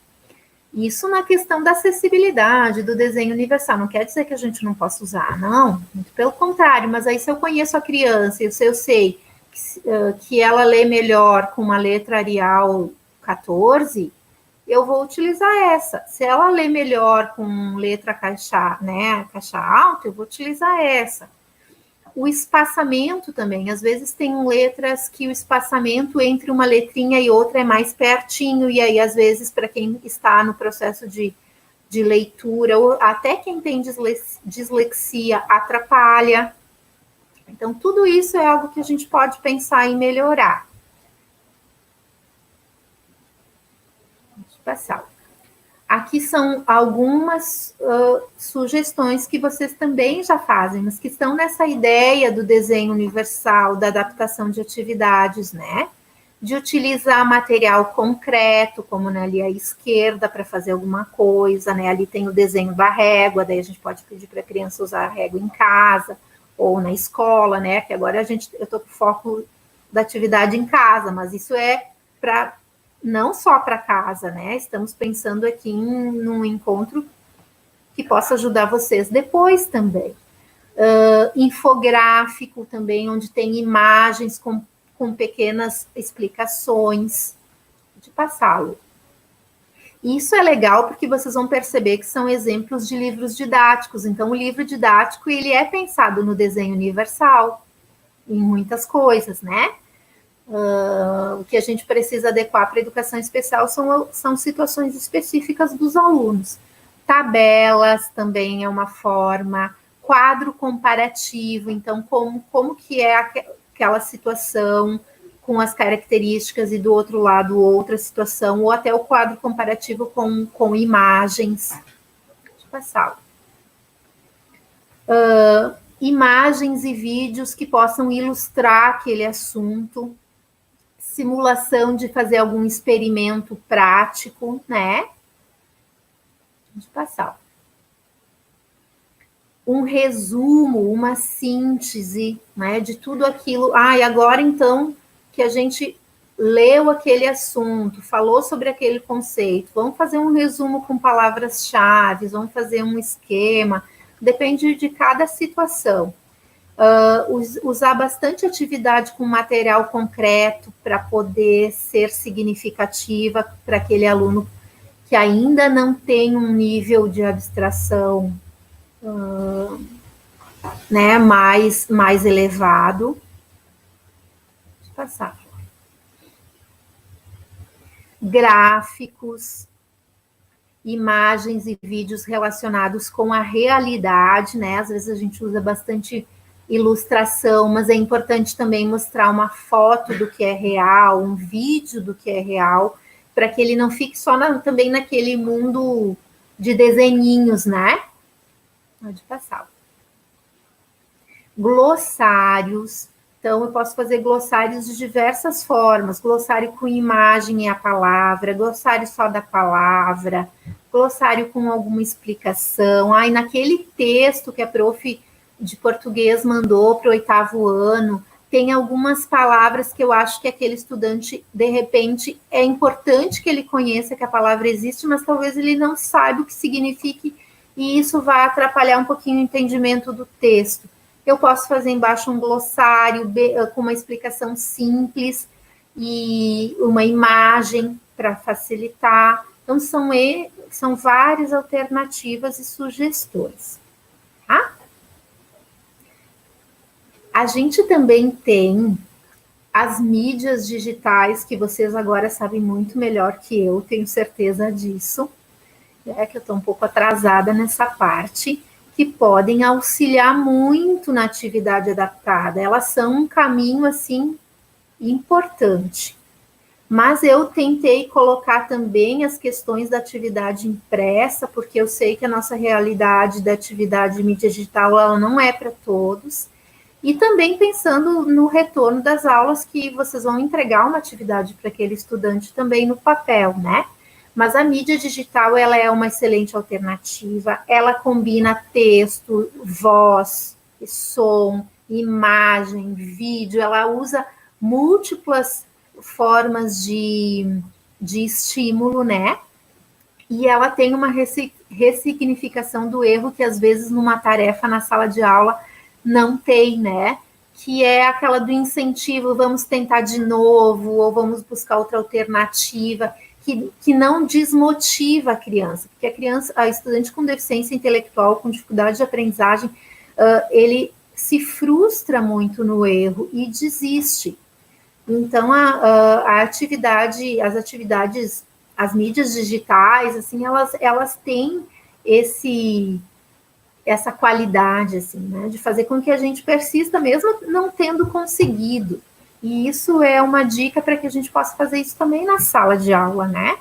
Isso na questão da acessibilidade, do desenho universal. Não quer dizer que a gente não possa usar, não. Muito pelo contrário, mas aí se eu conheço a criança, e se eu sei que ela lê melhor com uma letra Arial 14, eu vou utilizar essa. Se ela lê melhor com letra caixa, né, caixa alta, eu vou utilizar essa. O espaçamento também, às vezes tem letras que o espaçamento entre uma letrinha e outra é mais pertinho, e aí, às vezes, para quem está no processo de leitura, ou até quem tem dislexia, atrapalha. Então, tudo isso é algo que a gente pode pensar em melhorar. Deixa eu passar. Aqui são algumas sugestões que vocês também já fazem, mas que estão nessa ideia do desenho universal, da adaptação de atividades, né? De utilizar material concreto, como ali à esquerda, para fazer alguma coisa, né? Ali tem o desenho da régua, daí a gente pode pedir para a criança usar a régua em casa ou na escola, né? Que agora eu estou com foco da atividade em casa, mas isso é para não só para casa, né? Estamos pensando aqui num encontro que possa ajudar vocês depois também. Infográfico também, onde tem imagens com pequenas explicações, de passá-lo. Isso é legal porque vocês vão perceber que são exemplos de livros didáticos. Então, o livro didático, ele é pensado no desenho universal, em muitas coisas, né? O que a gente precisa adequar para a educação especial são situações específicas dos alunos. Tabelas também é uma forma, quadro comparativo, então como que é aquela situação com as características e do outro lado outra situação, ou até o quadro comparativo com imagens. Deixa eu passar. Imagens e vídeos que possam ilustrar aquele assunto, simulação de fazer algum experimento prático, né? Deixa eu passar. Um resumo, uma síntese, né, de tudo aquilo. E agora então que a gente leu aquele assunto, falou sobre aquele conceito, vamos fazer um resumo com palavras-chave, vamos fazer um esquema, depende de cada situação. Usar bastante atividade com material concreto para poder ser significativa para aquele aluno que ainda não tem um nível de abstração né, mais elevado. Deixa eu passar. Gráficos, imagens e vídeos relacionados com a realidade, né? Às vezes a gente usa bastante ilustração, mas é importante também mostrar uma foto do que é real, um vídeo do que é real, para que ele não fique só também naquele mundo de desenhinhos, né? Pode passar. Glossários. Então, eu posso fazer glossários de diversas formas. Glossário com imagem e a palavra, glossário só da palavra, glossário com alguma explicação. Naquele texto que a prof de português mandou para o 8º ano, tem algumas palavras que eu acho que aquele estudante, de repente, é importante que ele conheça que a palavra existe, mas talvez ele não saiba o que significa, e isso vai atrapalhar um pouquinho o entendimento do texto. Eu posso fazer embaixo um glossário com uma explicação simples e uma imagem para facilitar. Então, são várias alternativas e sugestões. Tá? A gente também tem as mídias digitais, que vocês agora sabem muito melhor que eu, tenho certeza disso, que eu estou um pouco atrasada nessa parte, que podem auxiliar muito na atividade adaptada. Elas são um caminho, assim, importante. Mas eu tentei colocar também as questões da atividade impressa, porque eu sei que a nossa realidade da atividade mídia digital, ela não é para todos. E também pensando no retorno das aulas, que vocês vão entregar uma atividade para aquele estudante também no papel, né? Mas a mídia digital, ela é uma excelente alternativa, ela combina texto, voz, som, imagem, vídeo, ela usa múltiplas formas de estímulo, né? E ela tem uma ressignificação do erro que, às vezes, numa tarefa na sala de aula, não tem, né? Que é aquela do incentivo, vamos tentar de novo, ou vamos buscar outra alternativa, que não desmotiva a criança, porque a estudante com deficiência intelectual, com dificuldade de aprendizagem, ele se frustra muito no erro e desiste. Então, as mídias digitais, assim, elas têm essa qualidade, assim, né, de fazer com que a gente persista, mesmo não tendo conseguido. E isso é uma dica para que a gente possa fazer isso também na sala de aula, né?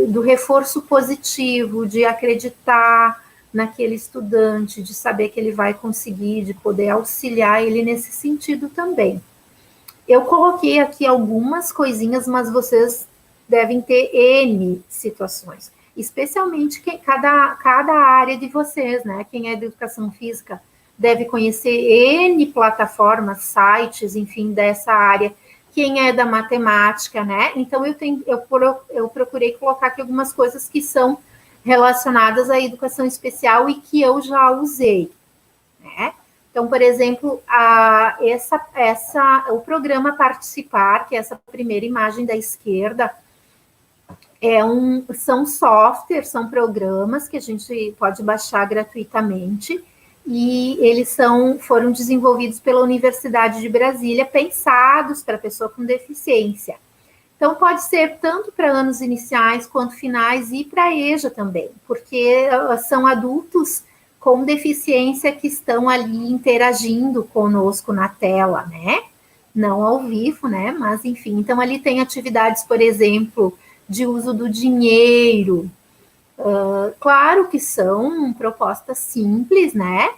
Do reforço positivo, de acreditar naquele estudante, de saber que ele vai conseguir, de poder auxiliar ele nesse sentido também. Eu coloquei aqui algumas coisinhas, mas vocês devem ter N situações, especialmente cada área de vocês, né? Quem é de educação física deve conhecer N plataformas, sites, enfim, dessa área. Quem é da matemática, né? Então, eu procurei colocar aqui algumas coisas que são relacionadas à educação especial e que eu já usei, né? Então, por exemplo, o programa Participar, que é essa primeira imagem da esquerda, são softwares, são programas que a gente pode baixar gratuitamente, e eles foram desenvolvidos pela Universidade de Brasília, pensados para pessoa com deficiência. Então, pode ser tanto para anos iniciais quanto finais e para a EJA também, porque são adultos com deficiência que estão ali interagindo conosco na tela, né? Não ao vivo, né? Mas, enfim, então ali tem atividades, por exemplo, de uso do dinheiro. Claro que são propostas simples, né?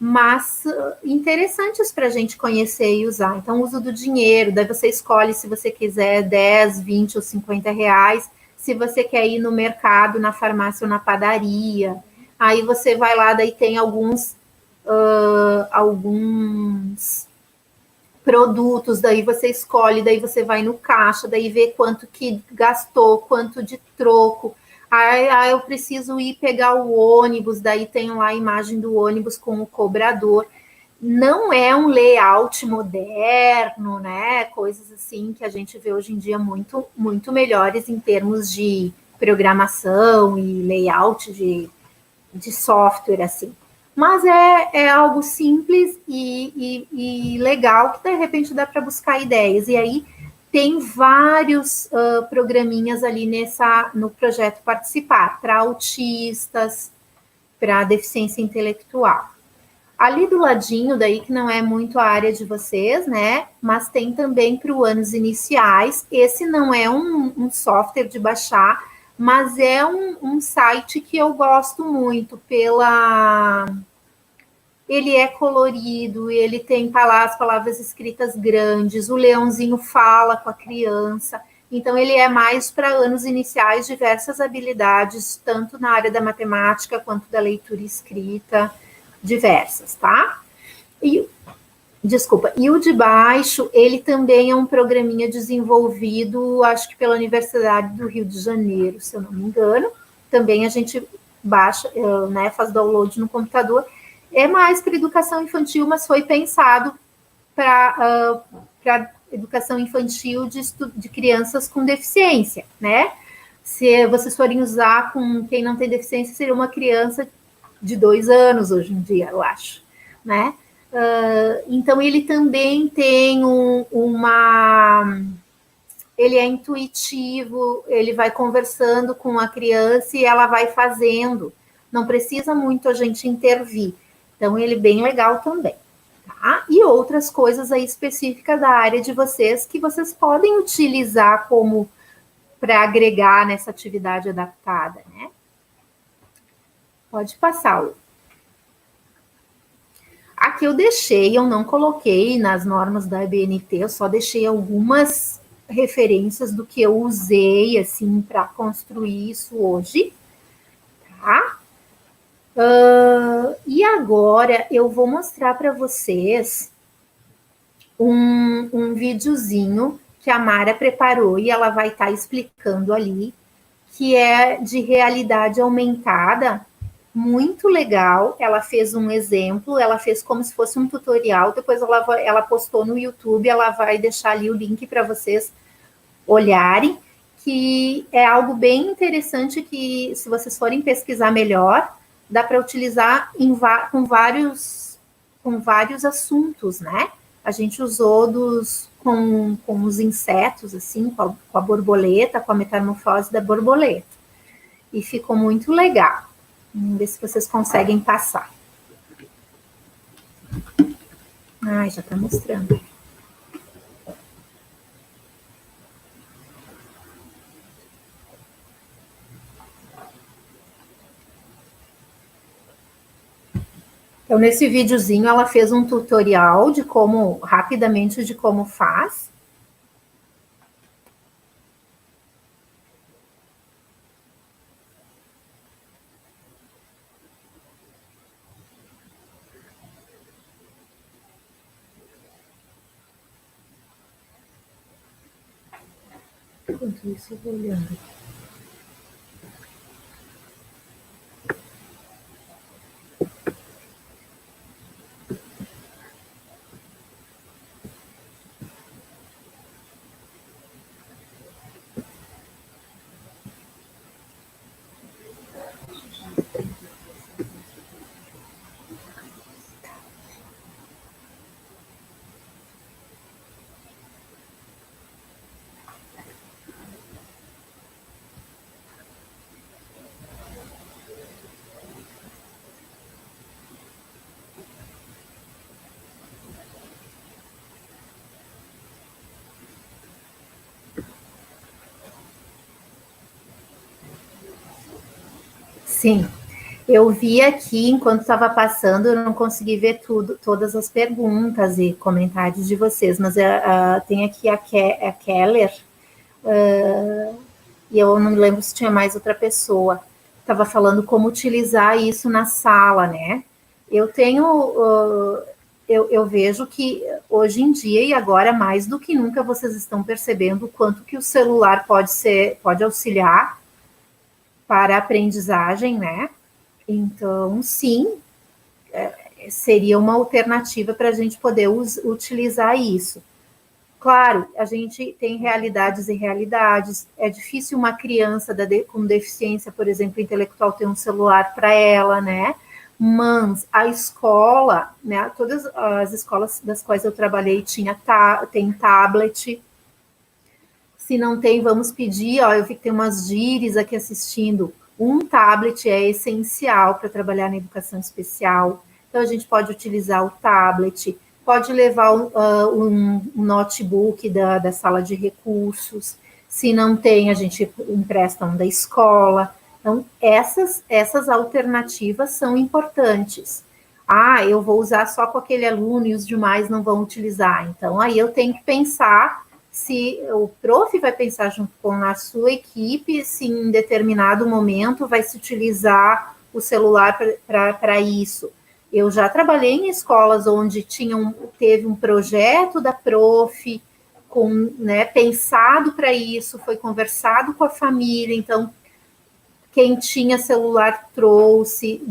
Mas interessantes para a gente conhecer e usar. Então, o uso do dinheiro, daí você escolhe se você quiser 10, 20 ou 50 reais, se você quer ir no mercado, na farmácia ou na padaria. Aí você vai lá, daí tem alguns produtos, daí você escolhe, daí você vai no caixa, daí vê quanto que gastou, quanto de troco. Aí eu preciso ir pegar o ônibus, daí tem lá a imagem do ônibus com o cobrador. Não é um layout moderno, né? Coisas assim que a gente vê hoje em dia muito, muito melhores em termos de programação e layout de software, assim. Mas é algo simples e legal que, de repente, dá para buscar ideias. E aí tem vários programinhas ali no projeto Participar, para autistas, para deficiência intelectual. Ali do ladinho, daí que não é muito a área de vocês, né? Mas tem também para os anos iniciais. Esse não é um software de baixar, mas é um site que eu gosto muito ele é colorido, ele tem as palavras escritas grandes, o leãozinho fala com a criança, então ele é mais para anos iniciais, diversas habilidades, tanto na área da matemática quanto da leitura e escrita, diversas, tá? E o de baixo, ele também é um programinha desenvolvido, acho que pela Universidade do Rio de Janeiro, se eu não me engano. Também a gente baixa, né, faz download no computador. É mais para educação infantil, mas foi pensado para educação infantil de crianças com deficiência, né? Se vocês forem usar com quem não tem deficiência, seria uma criança de 2 anos hoje em dia, eu acho, né? Então, ele também tem ele é intuitivo, ele vai conversando com a criança e ela vai fazendo. Não precisa muito a gente intervir. Então, ele é bem legal também. Tá? E outras coisas aí específicas da área de vocês que vocês podem utilizar como para agregar nessa atividade adaptada, né? Pode passar, Lu. Aqui eu deixei, eu não coloquei nas normas da ABNT, eu só deixei algumas referências do que eu usei, assim, para construir isso hoje, tá? E agora eu vou mostrar para vocês um videozinho que a Mara preparou e ela vai estar explicando ali, que é de realidade aumentada, muito legal. Ela fez um exemplo, ela fez como se fosse um tutorial, depois ela postou no YouTube, ela vai deixar ali o link para vocês olharem, que é algo bem interessante que, se vocês forem pesquisar melhor, dá para utilizar com vários assuntos, né? A gente usou com os insetos, assim, com a borboleta, com a metamorfose da borboleta. E ficou muito legal. Vamos ver se vocês conseguem passar. Ai, já está mostrando. Então, nesse videozinho, ela fez um tutorial de como, rapidamente, de como faz. Enquanto isso, eu vou olhando. Sim. Eu vi aqui, enquanto estava passando, eu não consegui ver todas as perguntas e comentários de vocês, mas tem aqui a Keller, e eu não me lembro se tinha mais outra pessoa, estava falando como utilizar isso na sala, né? Eu tenho, eu vejo que hoje em dia, e agora mais do que nunca, vocês estão percebendo o quanto que o celular pode auxiliar para a aprendizagem, né? Então, sim, seria uma alternativa para a gente poder utilizar isso. Claro, a gente tem realidades e realidades. É difícil uma criança com deficiência, por exemplo, intelectual, ter um celular para ela, né? Mas a escola, né? Todas as escolas das quais eu trabalhei tem tablet. Se não tem, vamos pedir. Ó, eu vi que tem umas gírias aqui assistindo. Um tablet é essencial para trabalhar na educação especial. Então, a gente pode utilizar o tablet, pode levar um notebook da sala de recursos. Se não tem, a gente empresta um da escola. Então, essas alternativas são importantes. Ah, eu vou usar só com aquele aluno e os demais não vão utilizar. Então, aí eu tenho que pensar se o prof vai pensar junto com a sua equipe, se em determinado momento vai se utilizar o celular para isso. Eu já trabalhei em escolas onde teve um projeto da prof, pensado para isso, foi conversado com a família, então quem tinha celular trouxe,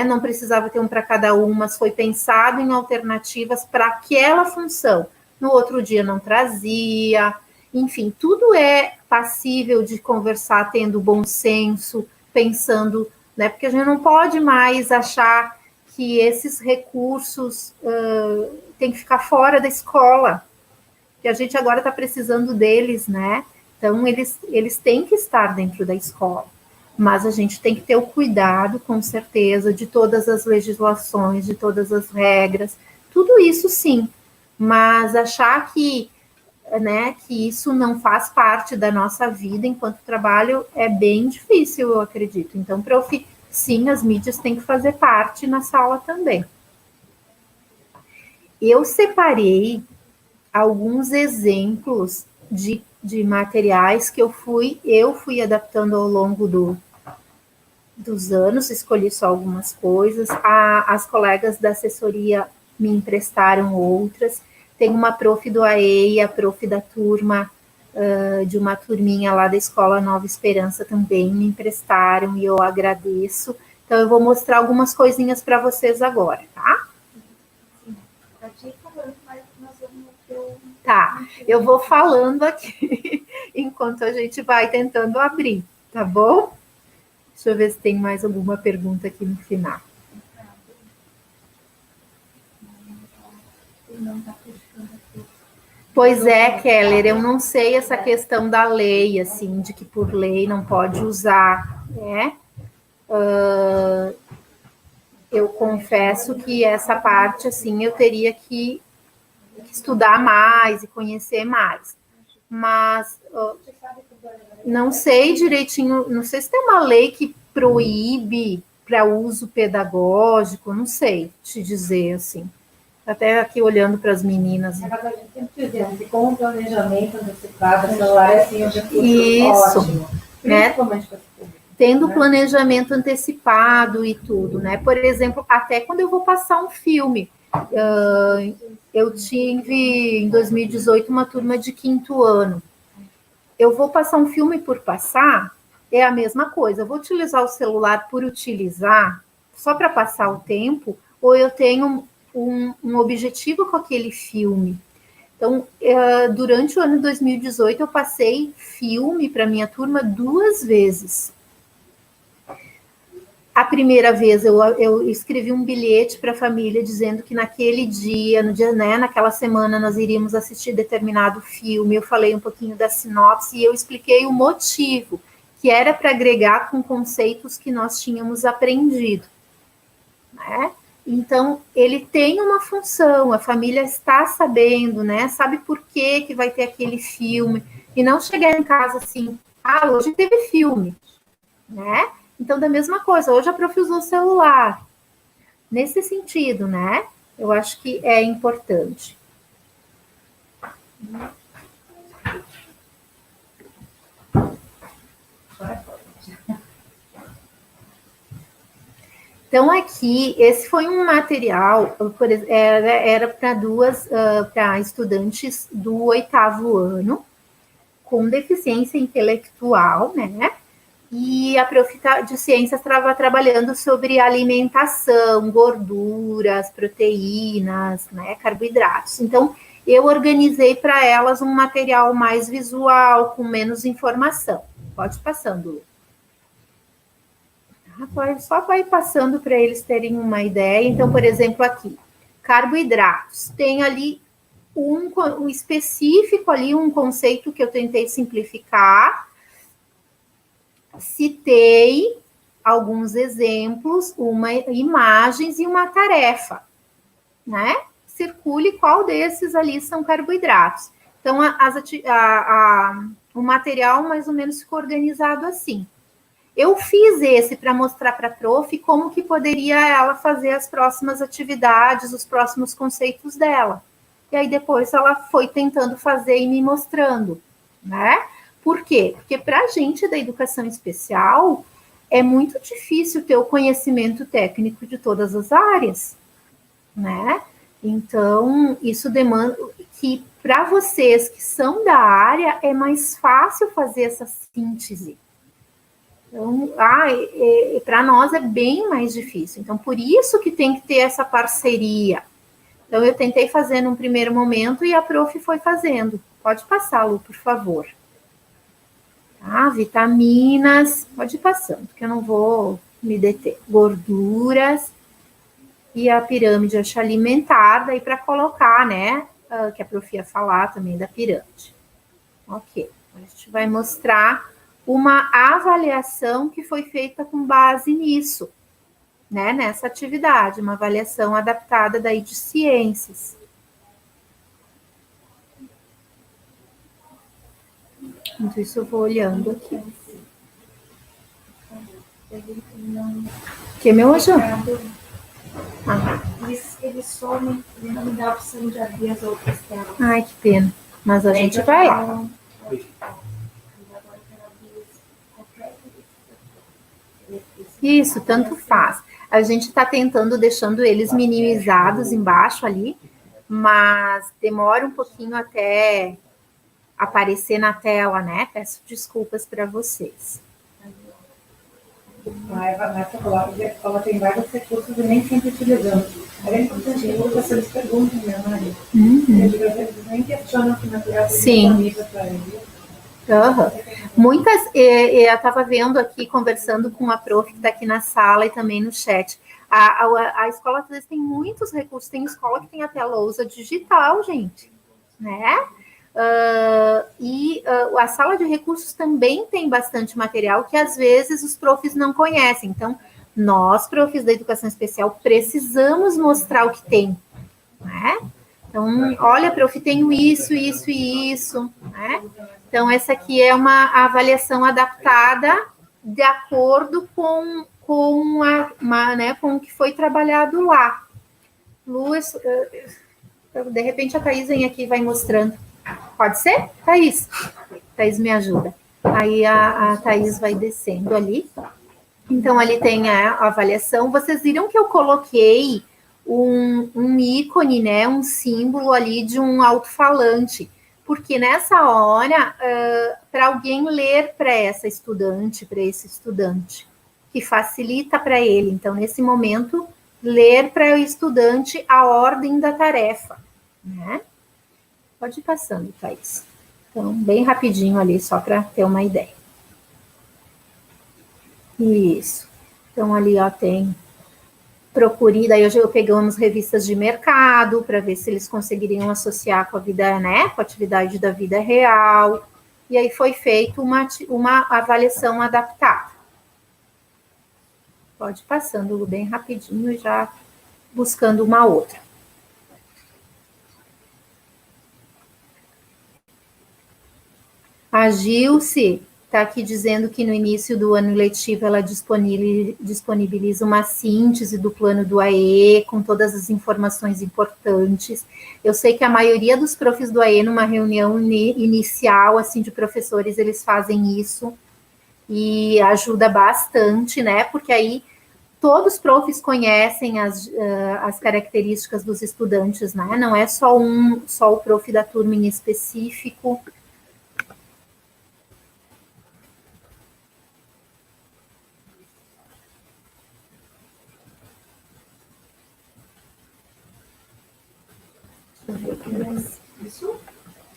não precisava ter um para cada um, mas foi pensado em alternativas para aquela função. No outro dia não trazia, enfim, tudo é passível de conversar, tendo bom senso, pensando, né? Porque a gente não pode mais achar que esses recursos têm que ficar fora da escola, que a gente agora está precisando deles, né? Então, eles têm que estar dentro da escola. Mas a gente tem que ter o cuidado, com certeza, de todas as legislações, de todas as regras, tudo isso sim, mas achar que isso não faz parte da nossa vida enquanto trabalho é bem difícil, eu acredito. Então, prof, sim, as mídias têm que fazer parte na sala também. Eu separei alguns exemplos de materiais que eu fui adaptando ao longo dos anos, escolhi só algumas coisas, as colegas da assessoria me emprestaram outras, tem uma prof do AEI, a prof da turma, de uma turminha lá da Escola Nova Esperança também me emprestaram e eu agradeço. Então, eu vou mostrar algumas coisinhas para vocês agora, tá? Tá, eu vou falando aqui enquanto a gente vai tentando abrir, tá bom? Deixa eu ver se tem mais alguma pergunta aqui no final. Pois é, Keller, eu não sei essa questão da lei, assim, de que por lei não pode usar, né? Eu confesso que essa parte, assim, eu teria que estudar mais e conhecer mais. Mas não sei direitinho, não sei se tem uma lei que proíbe para uso pedagógico, não sei te dizer, assim. Até aqui olhando para as meninas. Com o planejamento antecipado, o celular é assim, isso, ótimo, né? Tendo planejamento antecipado e tudo, né? Por exemplo, até quando eu vou passar um filme, eu tive em 2018 uma turma de 5º ano. Eu vou passar um filme por passar, é a mesma coisa. Eu vou utilizar o celular por utilizar, só para passar o tempo, ou eu tenho um objetivo com aquele filme. Então, durante o ano 2018, eu passei filme para minha turma 2 vezes. A primeira vez eu escrevi um bilhete para a família dizendo que naquele dia, naquela semana, nós iríamos assistir determinado filme. Eu falei um pouquinho da sinopse e eu expliquei o motivo, que era para agregar com conceitos que nós tínhamos aprendido, né? Então, ele tem uma função, a família está sabendo, né? Sabe por que vai ter aquele filme, e não chegar em casa assim, hoje teve filme, né? Então, da mesma coisa, hoje a prof usou o celular. Nesse sentido, né? Eu acho que é importante. Então, aqui, esse foi um material, era para estudantes do 8º ano, com deficiência intelectual, né? E a prof de ciências estava trabalhando sobre alimentação, gorduras, proteínas, né, carboidratos. Então, eu organizei para elas um material mais visual, com menos informação. Pode ir passando, Lu. Só vai passando para eles terem uma ideia. Então, por exemplo, aqui, carboidratos. Tem ali um específico ali, um conceito que eu tentei simplificar. Citei alguns exemplos, imagens e uma tarefa, né? Circule qual desses ali são carboidratos. Então, o material mais ou menos ficou organizado assim. Eu fiz esse para mostrar para a prof como que poderia ela fazer as próximas atividades, os próximos conceitos dela. E aí depois ela foi tentando fazer e me mostrando, né? Por quê? Porque para a gente da educação especial é muito difícil ter o conhecimento técnico de todas as áreas, né? Então, isso demanda que para vocês que são da área é mais fácil fazer essa síntese. Então, para nós é bem mais difícil. Então, por isso que tem que ter essa parceria. Então, eu tentei fazer num primeiro momento e a prof foi fazendo. Pode passar, Lu, por favor. Tá? Vitaminas, pode ir passando, porque eu não vou me deter. Gorduras e a pirâmide alimentar, daí para colocar, né, que a prof ia falar também da pirâmide. Ok, a gente vai mostrar uma avaliação que foi feita com base nisso, né, nessa atividade, uma avaliação adaptada daí de ciências. Então, isso eu vou olhando aqui. Que meu anjo? Eles somem, ele não me dá a opção de abrir as outras telas. Ai, que pena. Mas a gente vai lá. Isso, tanto faz. A gente está tentando, deixando eles minimizados embaixo ali, mas demora um pouquinho até aparecer na tela, né? Peço desculpas para vocês. Nessa escola tem vários recursos e nem sempre utilizamos. É importante que as pessoas perguntem, né, Maria? Eles nem questionam que material Sim. Muitas, eu estava vendo aqui, conversando com a prof que está aqui na sala e também no chat. A escola, às vezes, tem muitos recursos. Tem escola que tem até lousa digital, gente, né? A sala de recursos também tem bastante material que, às vezes, os profs não conhecem. Então, nós, profs da educação especial, precisamos mostrar o que tem, né? Então, olha, prof, tenho isso, isso e isso, né? Então, essa aqui é uma avaliação adaptada de acordo com o que foi trabalhado lá. Luz, de repente a Thaís vem aqui e vai mostrando. Pode ser, Thaís? Thaís me ajuda. Aí a Thaís vai descendo ali. Então, ali tem a avaliação. Vocês viram que eu coloquei um ícone, né, um símbolo ali de um alto-falante, porque nessa hora, para alguém ler para esse estudante, que facilita para ele. Então, nesse momento, ler para o estudante a ordem da tarefa, né? Pode ir passando, Thaís. Então, bem rapidinho ali, só para ter uma ideia. Isso. Então, ali, ó, tem... Procure, daí hoje eu pegamos revistas de mercado para ver se eles conseguiriam associar com a vida, né, com a atividade da vida real, e aí foi feita uma avaliação adaptada. Pode ir passando bem rapidinho e já buscando uma outra. A Gilce, está aqui dizendo que no início do ano letivo ela disponibiliza uma síntese do plano do AE, com todas as informações importantes. Eu sei que a maioria dos profs do AE, numa reunião inicial, assim, de professores, eles fazem isso, e ajuda bastante, né, porque aí todos os profs conhecem as características dos estudantes, né, não é só o prof da turma em específico.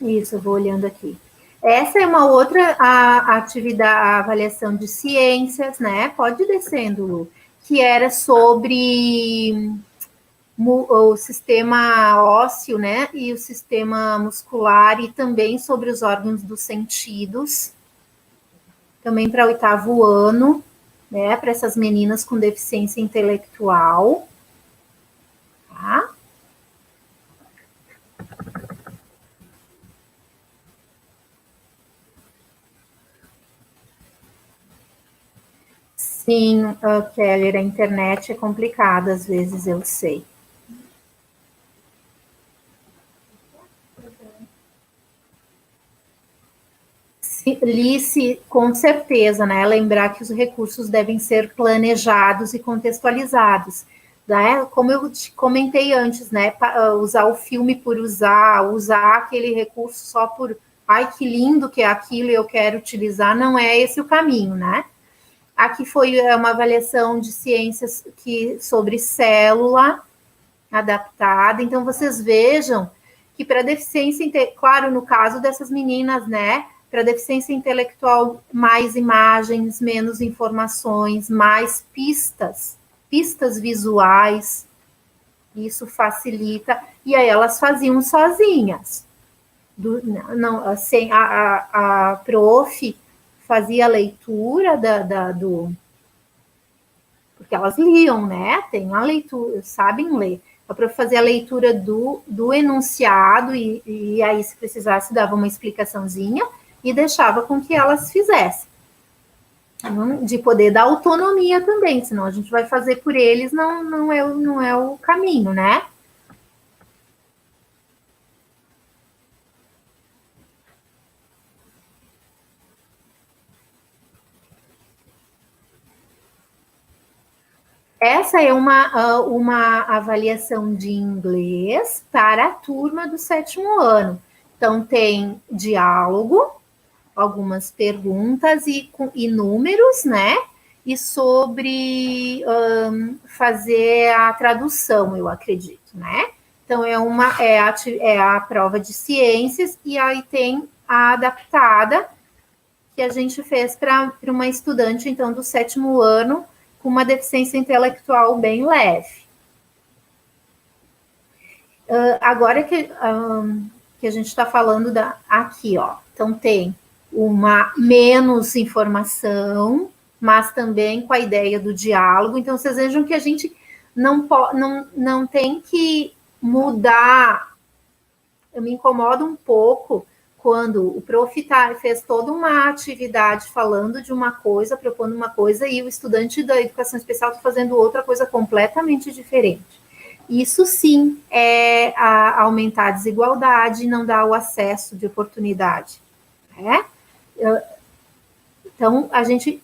Isso, eu vou olhando aqui. Essa é uma outra atividade, a avaliação de ciências, né? Pode ir descendo, Lu, que era sobre o sistema ósseo, né? E o sistema muscular, e também sobre os órgãos dos sentidos. Também para o 8º ano, né? Para essas meninas com deficiência intelectual. Tá? Sim, Keller, a internet é complicada, às vezes, eu sei. Lice, com certeza, né? Lembrar que os recursos devem ser planejados e contextualizados. Né? Como eu te comentei antes, né? Usar o filme por usar aquele recurso só por ai, que lindo que é aquilo e eu quero utilizar, não é esse o caminho, né? Aqui foi uma avaliação de ciências sobre célula adaptada. Então, vocês vejam que para deficiência, claro, no caso dessas meninas, né, para deficiência intelectual, mais imagens, menos informações, mais pistas visuais, isso facilita, e aí elas faziam sozinhas. Não, assim, a prof fazia a leitura porque elas liam, né? Tem a leitura, sabem ler. A prof fazia a leitura do enunciado e aí, se precisasse, dava uma explicaçãozinha e deixava com que elas fizessem. De poder dar autonomia também, senão a gente vai fazer por eles, não é o caminho, né? Essa é uma avaliação de inglês para a turma do 7º ano. Então, tem diálogo, algumas perguntas e números, né? E sobre fazer a tradução, eu acredito, né? Então, é a prova de ciências, e aí tem a adaptada, que a gente fez para uma estudante, então, do 7º ano, com uma deficiência intelectual bem leve. Agora que a gente está falando aqui, ó, então tem uma menos informação, mas também com a ideia do diálogo. Então, vocês vejam que a gente não tem que mudar. Eu me incomodo um pouco quando o prof fez toda uma atividade falando de uma coisa, propondo uma coisa, e o estudante da educação especial está fazendo outra coisa completamente diferente. Isso sim é aumentar a desigualdade e não dar o acesso de oportunidade. Né? Então, a gente,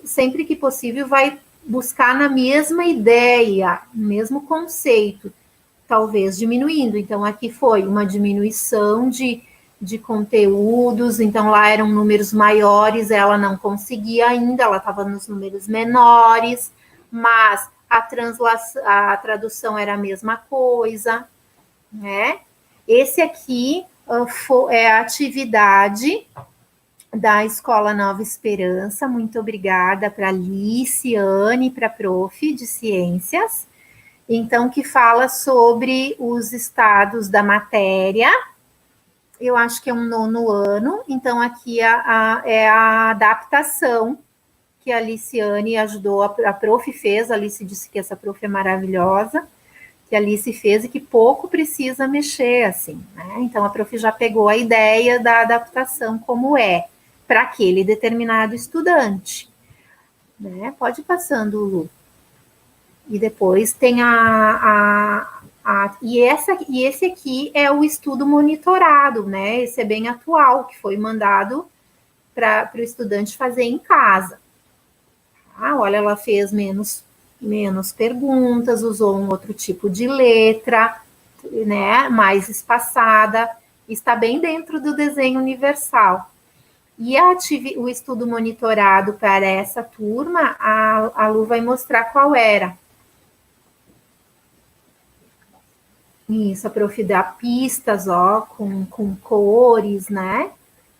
sempre que possível, vai buscar na mesma ideia, no mesmo conceito, talvez diminuindo. Então, aqui foi uma diminuição de conteúdos, então lá eram números maiores, ela não conseguia ainda, ela estava nos números menores, mas a tradução era a mesma coisa, né? Esse aqui é a atividade da Escola Nova Esperança. Muito obrigada para a Liciane, para a prof de Ciências, então, que fala sobre os estados da matéria. Eu acho que é um 9º ano, então aqui é a adaptação que a Liciane ajudou, a prof fez, a Alice disse que essa prof é maravilhosa, que a Alice fez e que pouco precisa mexer, assim, né? Então, a prof já pegou a ideia da adaptação como é. para aquele determinado estudante. Né? Pode ir passando, Lu. E depois tem e esse aqui é o estudo monitorado, né? Esse é bem atual, que foi mandado para o estudante fazer em casa. Olha, ela fez menos perguntas, usou um outro tipo de letra, né? Mais espaçada, está bem dentro do desenho universal. E o estudo monitorado para essa turma, a Lu vai mostrar qual era. Isso, a prof dá pistas, ó, com cores, né?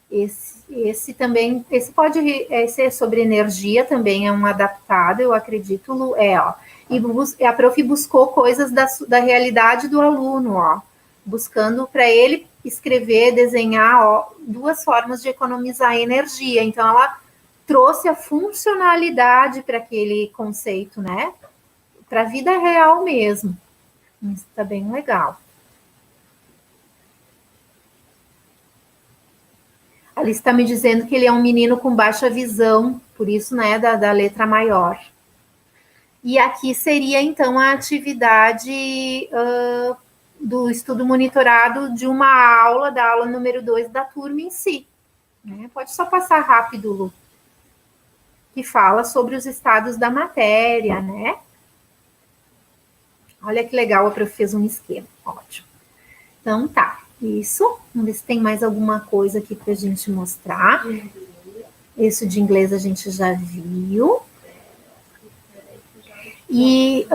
Esse também, esse é sobre energia, também é um adaptado, eu acredito, Lu, ó. E a prof buscou coisas da realidade do aluno, ó, buscando para ele escrever, desenhar, ó, 2 formas de economizar energia. Então, ela trouxe a funcionalidade para aquele conceito, né? Para a vida real mesmo. Isso tá bem legal. A Alice está me dizendo que ele é um menino com baixa visão, por isso, né, da letra maior. E aqui seria, então, a atividade do estudo monitorado de uma aula, da aula número 2 da turma em si. Né? Pode só passar rápido, Lu. Que fala sobre os estados da matéria, né? Olha que legal, a prof fez um esquema. Ótimo. Então, tá. Isso. Vamos ver se tem mais alguma coisa aqui para a gente mostrar. Isso de inglês a gente já viu. E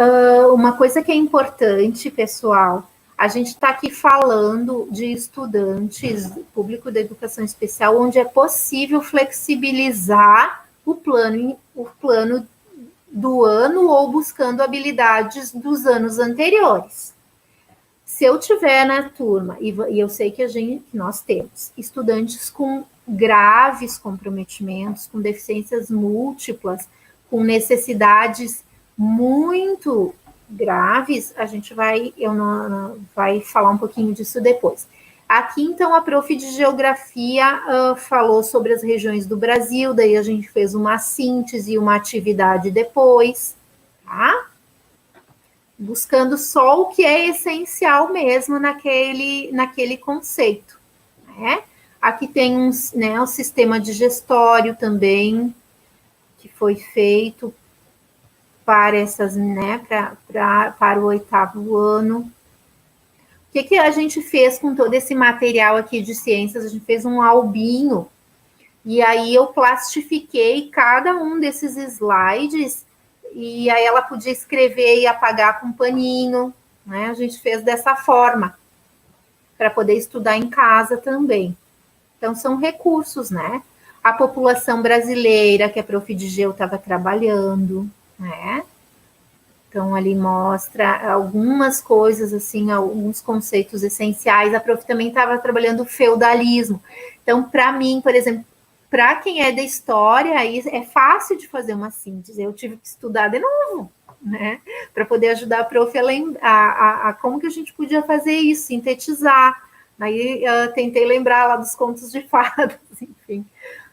uma coisa que é importante, pessoal, a gente está aqui falando de estudantes, público da educação especial, onde é possível flexibilizar o plano do ano ou buscando habilidades dos anos anteriores. Se eu tiver na turma, e eu sei que nós temos estudantes com graves comprometimentos, com deficiências múltiplas, com necessidades muito graves, a gente vai falar um pouquinho disso depois. Aqui, então, a prof de geografia falou sobre as regiões do Brasil, daí a gente fez uma síntese, uma atividade depois, tá? Buscando só o que é essencial mesmo naquele conceito, né? Aqui tem o sistema digestório também, que foi feito para essas, né, para o 8º ano. O que a gente fez com todo esse material aqui de ciências? A gente fez um albinho, e aí eu plastifiquei cada um desses slides, e aí ela podia escrever e apagar com paninho, né? A gente fez dessa forma, para poder estudar em casa também. Então, são recursos, né? A população brasileira, que a prof de Geo estava trabalhando, né? Então, ali mostra algumas coisas, assim, alguns conceitos essenciais. A prof também estava trabalhando o feudalismo. Então, para mim, por exemplo, para quem é da história, aí é fácil de fazer uma síntese. Eu tive que estudar de novo, né? Para poder ajudar a prof a como que a gente podia fazer isso, sintetizar. Aí tentei lembrar lá dos contos de fadas, enfim.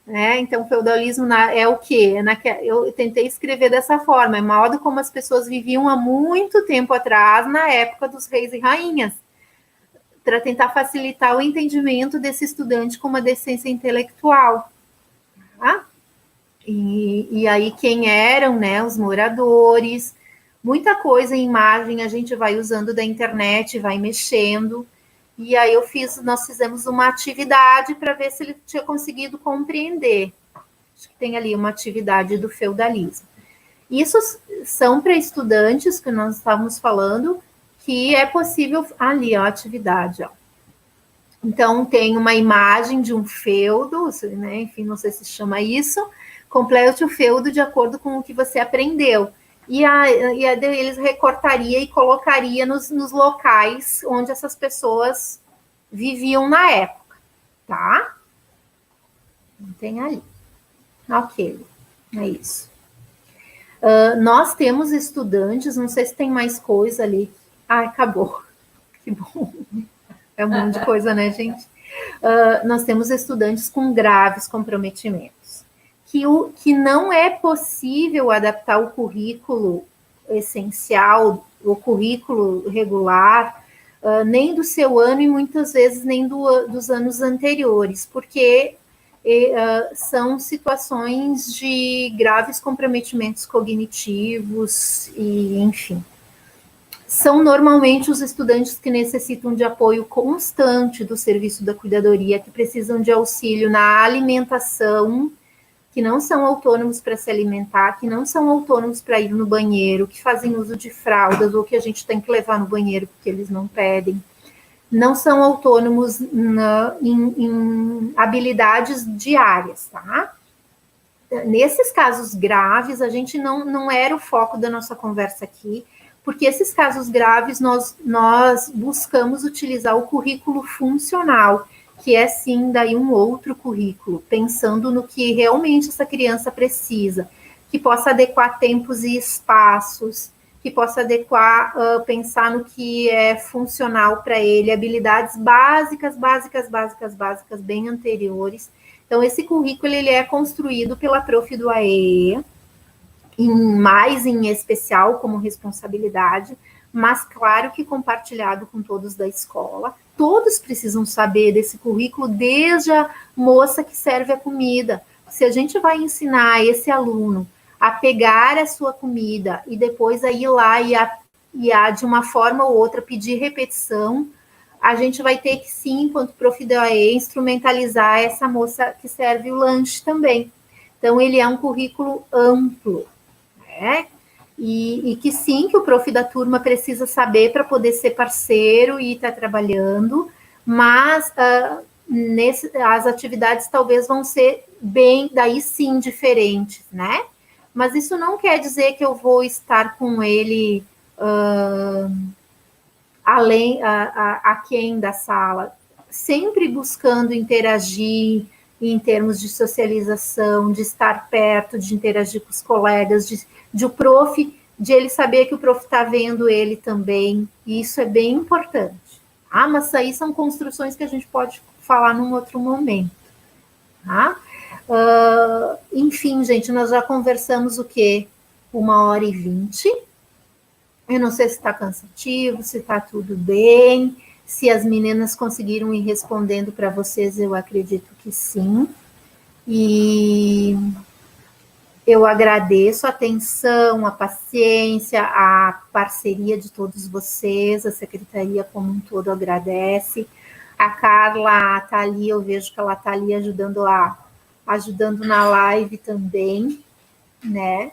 Né? Então, o feudalismo é o quê? Eu tentei escrever dessa forma, é modo como as pessoas viviam há muito tempo atrás, na época dos reis e rainhas, para tentar facilitar o entendimento desse estudante com uma deficiência intelectual. Tá? E aí, quem eram, né, os moradores, muita coisa em imagem a gente vai usando da internet, vai mexendo. E aí nós fizemos uma atividade para ver se ele tinha conseguido compreender. Acho que tem ali uma atividade do feudalismo. Isso são para estudantes que nós estávamos falando, que é possível... Ali, ó, a atividade, ó. Então, tem uma imagem de um feudo, né? Enfim, não sei se chama isso. Complete o feudo de acordo com o que você aprendeu. E eles recortaria e colocaria nos locais onde essas pessoas viviam na época, tá? Tem ali. Ok, é isso. Nós temos estudantes, não sei se tem mais coisa ali. Ah, acabou. Que bom. É um monte de coisa, né, gente? nós temos estudantes com graves comprometimentos, que não é possível adaptar o currículo essencial, o currículo regular, nem do seu ano e muitas vezes nem dos anos anteriores, porque são situações de graves comprometimentos cognitivos e, enfim. São normalmente os estudantes que necessitam de apoio constante do serviço da cuidadoria, que precisam de auxílio na alimentação, que não são autônomos para se alimentar, que não são autônomos para ir no banheiro, que fazem uso de fraldas ou que a gente tem que levar no banheiro porque eles não pedem. Não são autônomos em habilidades diárias, tá? Nesses casos graves, a gente não era o foco da nossa conversa aqui, porque esses casos graves nós buscamos utilizar o currículo funcional, que é sim daí um outro currículo, pensando no que realmente essa criança precisa, que possa adequar tempos e espaços, que possa adequar, pensar no que é funcional para ele, habilidades básicas, bem anteriores. Então, esse currículo ele é construído pela prof do AE, mais em especial como responsabilidade, mas claro que compartilhado com todos da escola. Todos precisam saber desse currículo, desde a moça que serve a comida. Se a gente vai ensinar esse aluno a pegar a sua comida e depois a ir lá e a de uma forma ou outra pedir repetição, a gente vai ter que sim, enquanto prof do AE, instrumentalizar essa moça que serve o lanche também. Então, ele é um currículo amplo, né? E que sim, que o prof da turma precisa saber para poder ser parceiro e estar trabalhando, mas as atividades talvez vão ser bem, daí sim, diferentes, né? Mas isso não quer dizer que eu vou estar com ele aquém da sala, sempre buscando interagir em termos de socialização, de estar perto, de interagir com os colegas, de o prof, de ele saber que o prof está vendo ele também, e isso é bem importante. Mas isso aí são construções que a gente pode falar num outro momento. Tá? Enfim, gente, nós já conversamos o quê? 1h20. Eu não sei se está cansativo, se está tudo bem, se as meninas conseguiram ir respondendo para vocês, eu acredito que sim. E eu agradeço a atenção, a paciência, a parceria de todos vocês, a secretaria como um todo agradece. A Carla está ali, eu vejo que ela está ali ajudando na live também, né?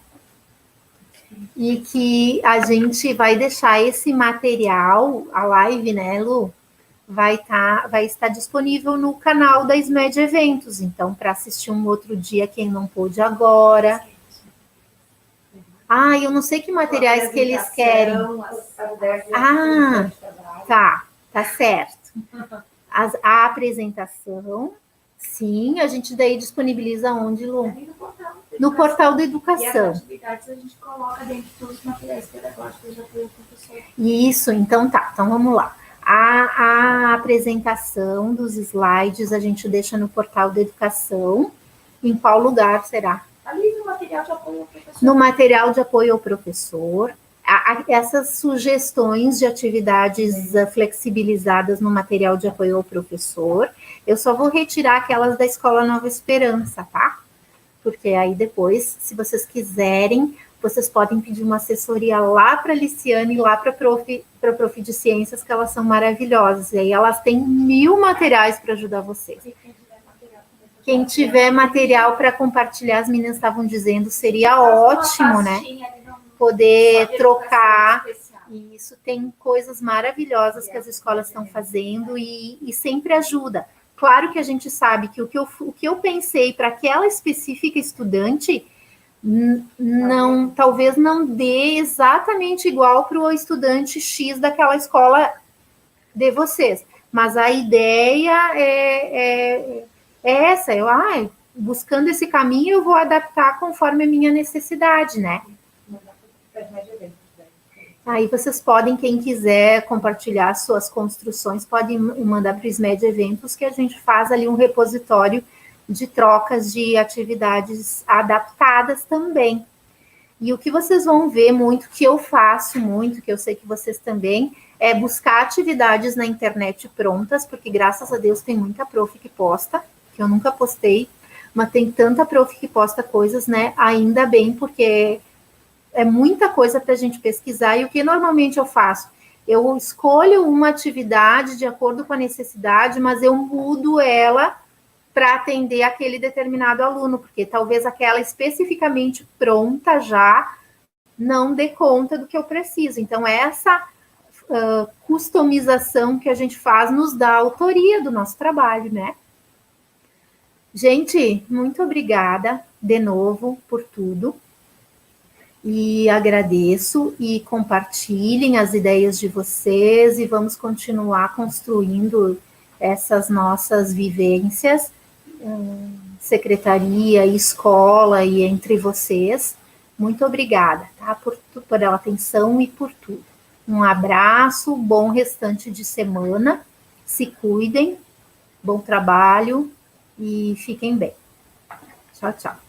E que a gente vai deixar esse material, a live, né, Lu? Vai estar disponível no canal da SMED Eventos, então, para assistir um outro dia, quem não pôde agora. Eu não sei que materiais que eles querem. Tá certo. A apresentação, sim, a gente daí disponibiliza onde, Lu? No portal da educação. E as atividades a gente coloca dentro dos materiais pedagógicos de apoio ao professor. Isso, então tá. Então vamos lá. A apresentação dos slides a gente deixa no portal da educação. Em qual lugar será? Ali no material de apoio ao professor. No material de apoio ao professor. Essas sugestões de atividades flexibilizadas no material de apoio ao professor, eu só vou retirar aquelas da Escola Nova Esperança, tá? Porque aí depois, se vocês quiserem, vocês podem pedir uma assessoria lá para a Liciane e lá para a prof de ciências, que elas são maravilhosas. E aí elas têm 1000 materiais para ajudar vocês. Quem tiver material para compartilhar, as meninas estavam dizendo, seria ótimo, né? Poder trocar. E isso tem coisas maravilhosas que as escolas estão fazendo e sempre ajuda. Claro que a gente sabe que o que eu pensei para aquela específica estudante talvez não dê exatamente igual para o estudante X daquela escola de vocês. Mas a ideia é essa. Buscando esse caminho, eu vou adaptar conforme a minha necessidade, né? Aí vocês podem, quem quiser compartilhar suas construções, pode mandar para o SMED Eventos, que a gente faz ali um repositório de trocas de atividades adaptadas também. E o que vocês vão ver muito, que eu faço muito, que eu sei que vocês também, é buscar atividades na internet prontas, porque graças a Deus tem muita prof que posta, que eu nunca postei, mas tem tanta prof que posta coisas, né? Ainda bem, porque é muita coisa para a gente pesquisar, e o que normalmente eu faço? Eu escolho uma atividade de acordo com a necessidade, mas eu mudo ela para atender aquele determinado aluno, porque talvez aquela especificamente pronta já não dê conta do que eu preciso. Então, essa customização que a gente faz nos dá a autoria do nosso trabalho, né? Gente, muito obrigada de novo por tudo. E agradeço, e compartilhem as ideias de vocês, e vamos continuar construindo essas nossas vivências, secretaria, escola e entre vocês. Muito obrigada, tá? Pela atenção e por tudo. Um abraço, bom restante de semana, se cuidem, bom trabalho e fiquem bem. Tchau, tchau.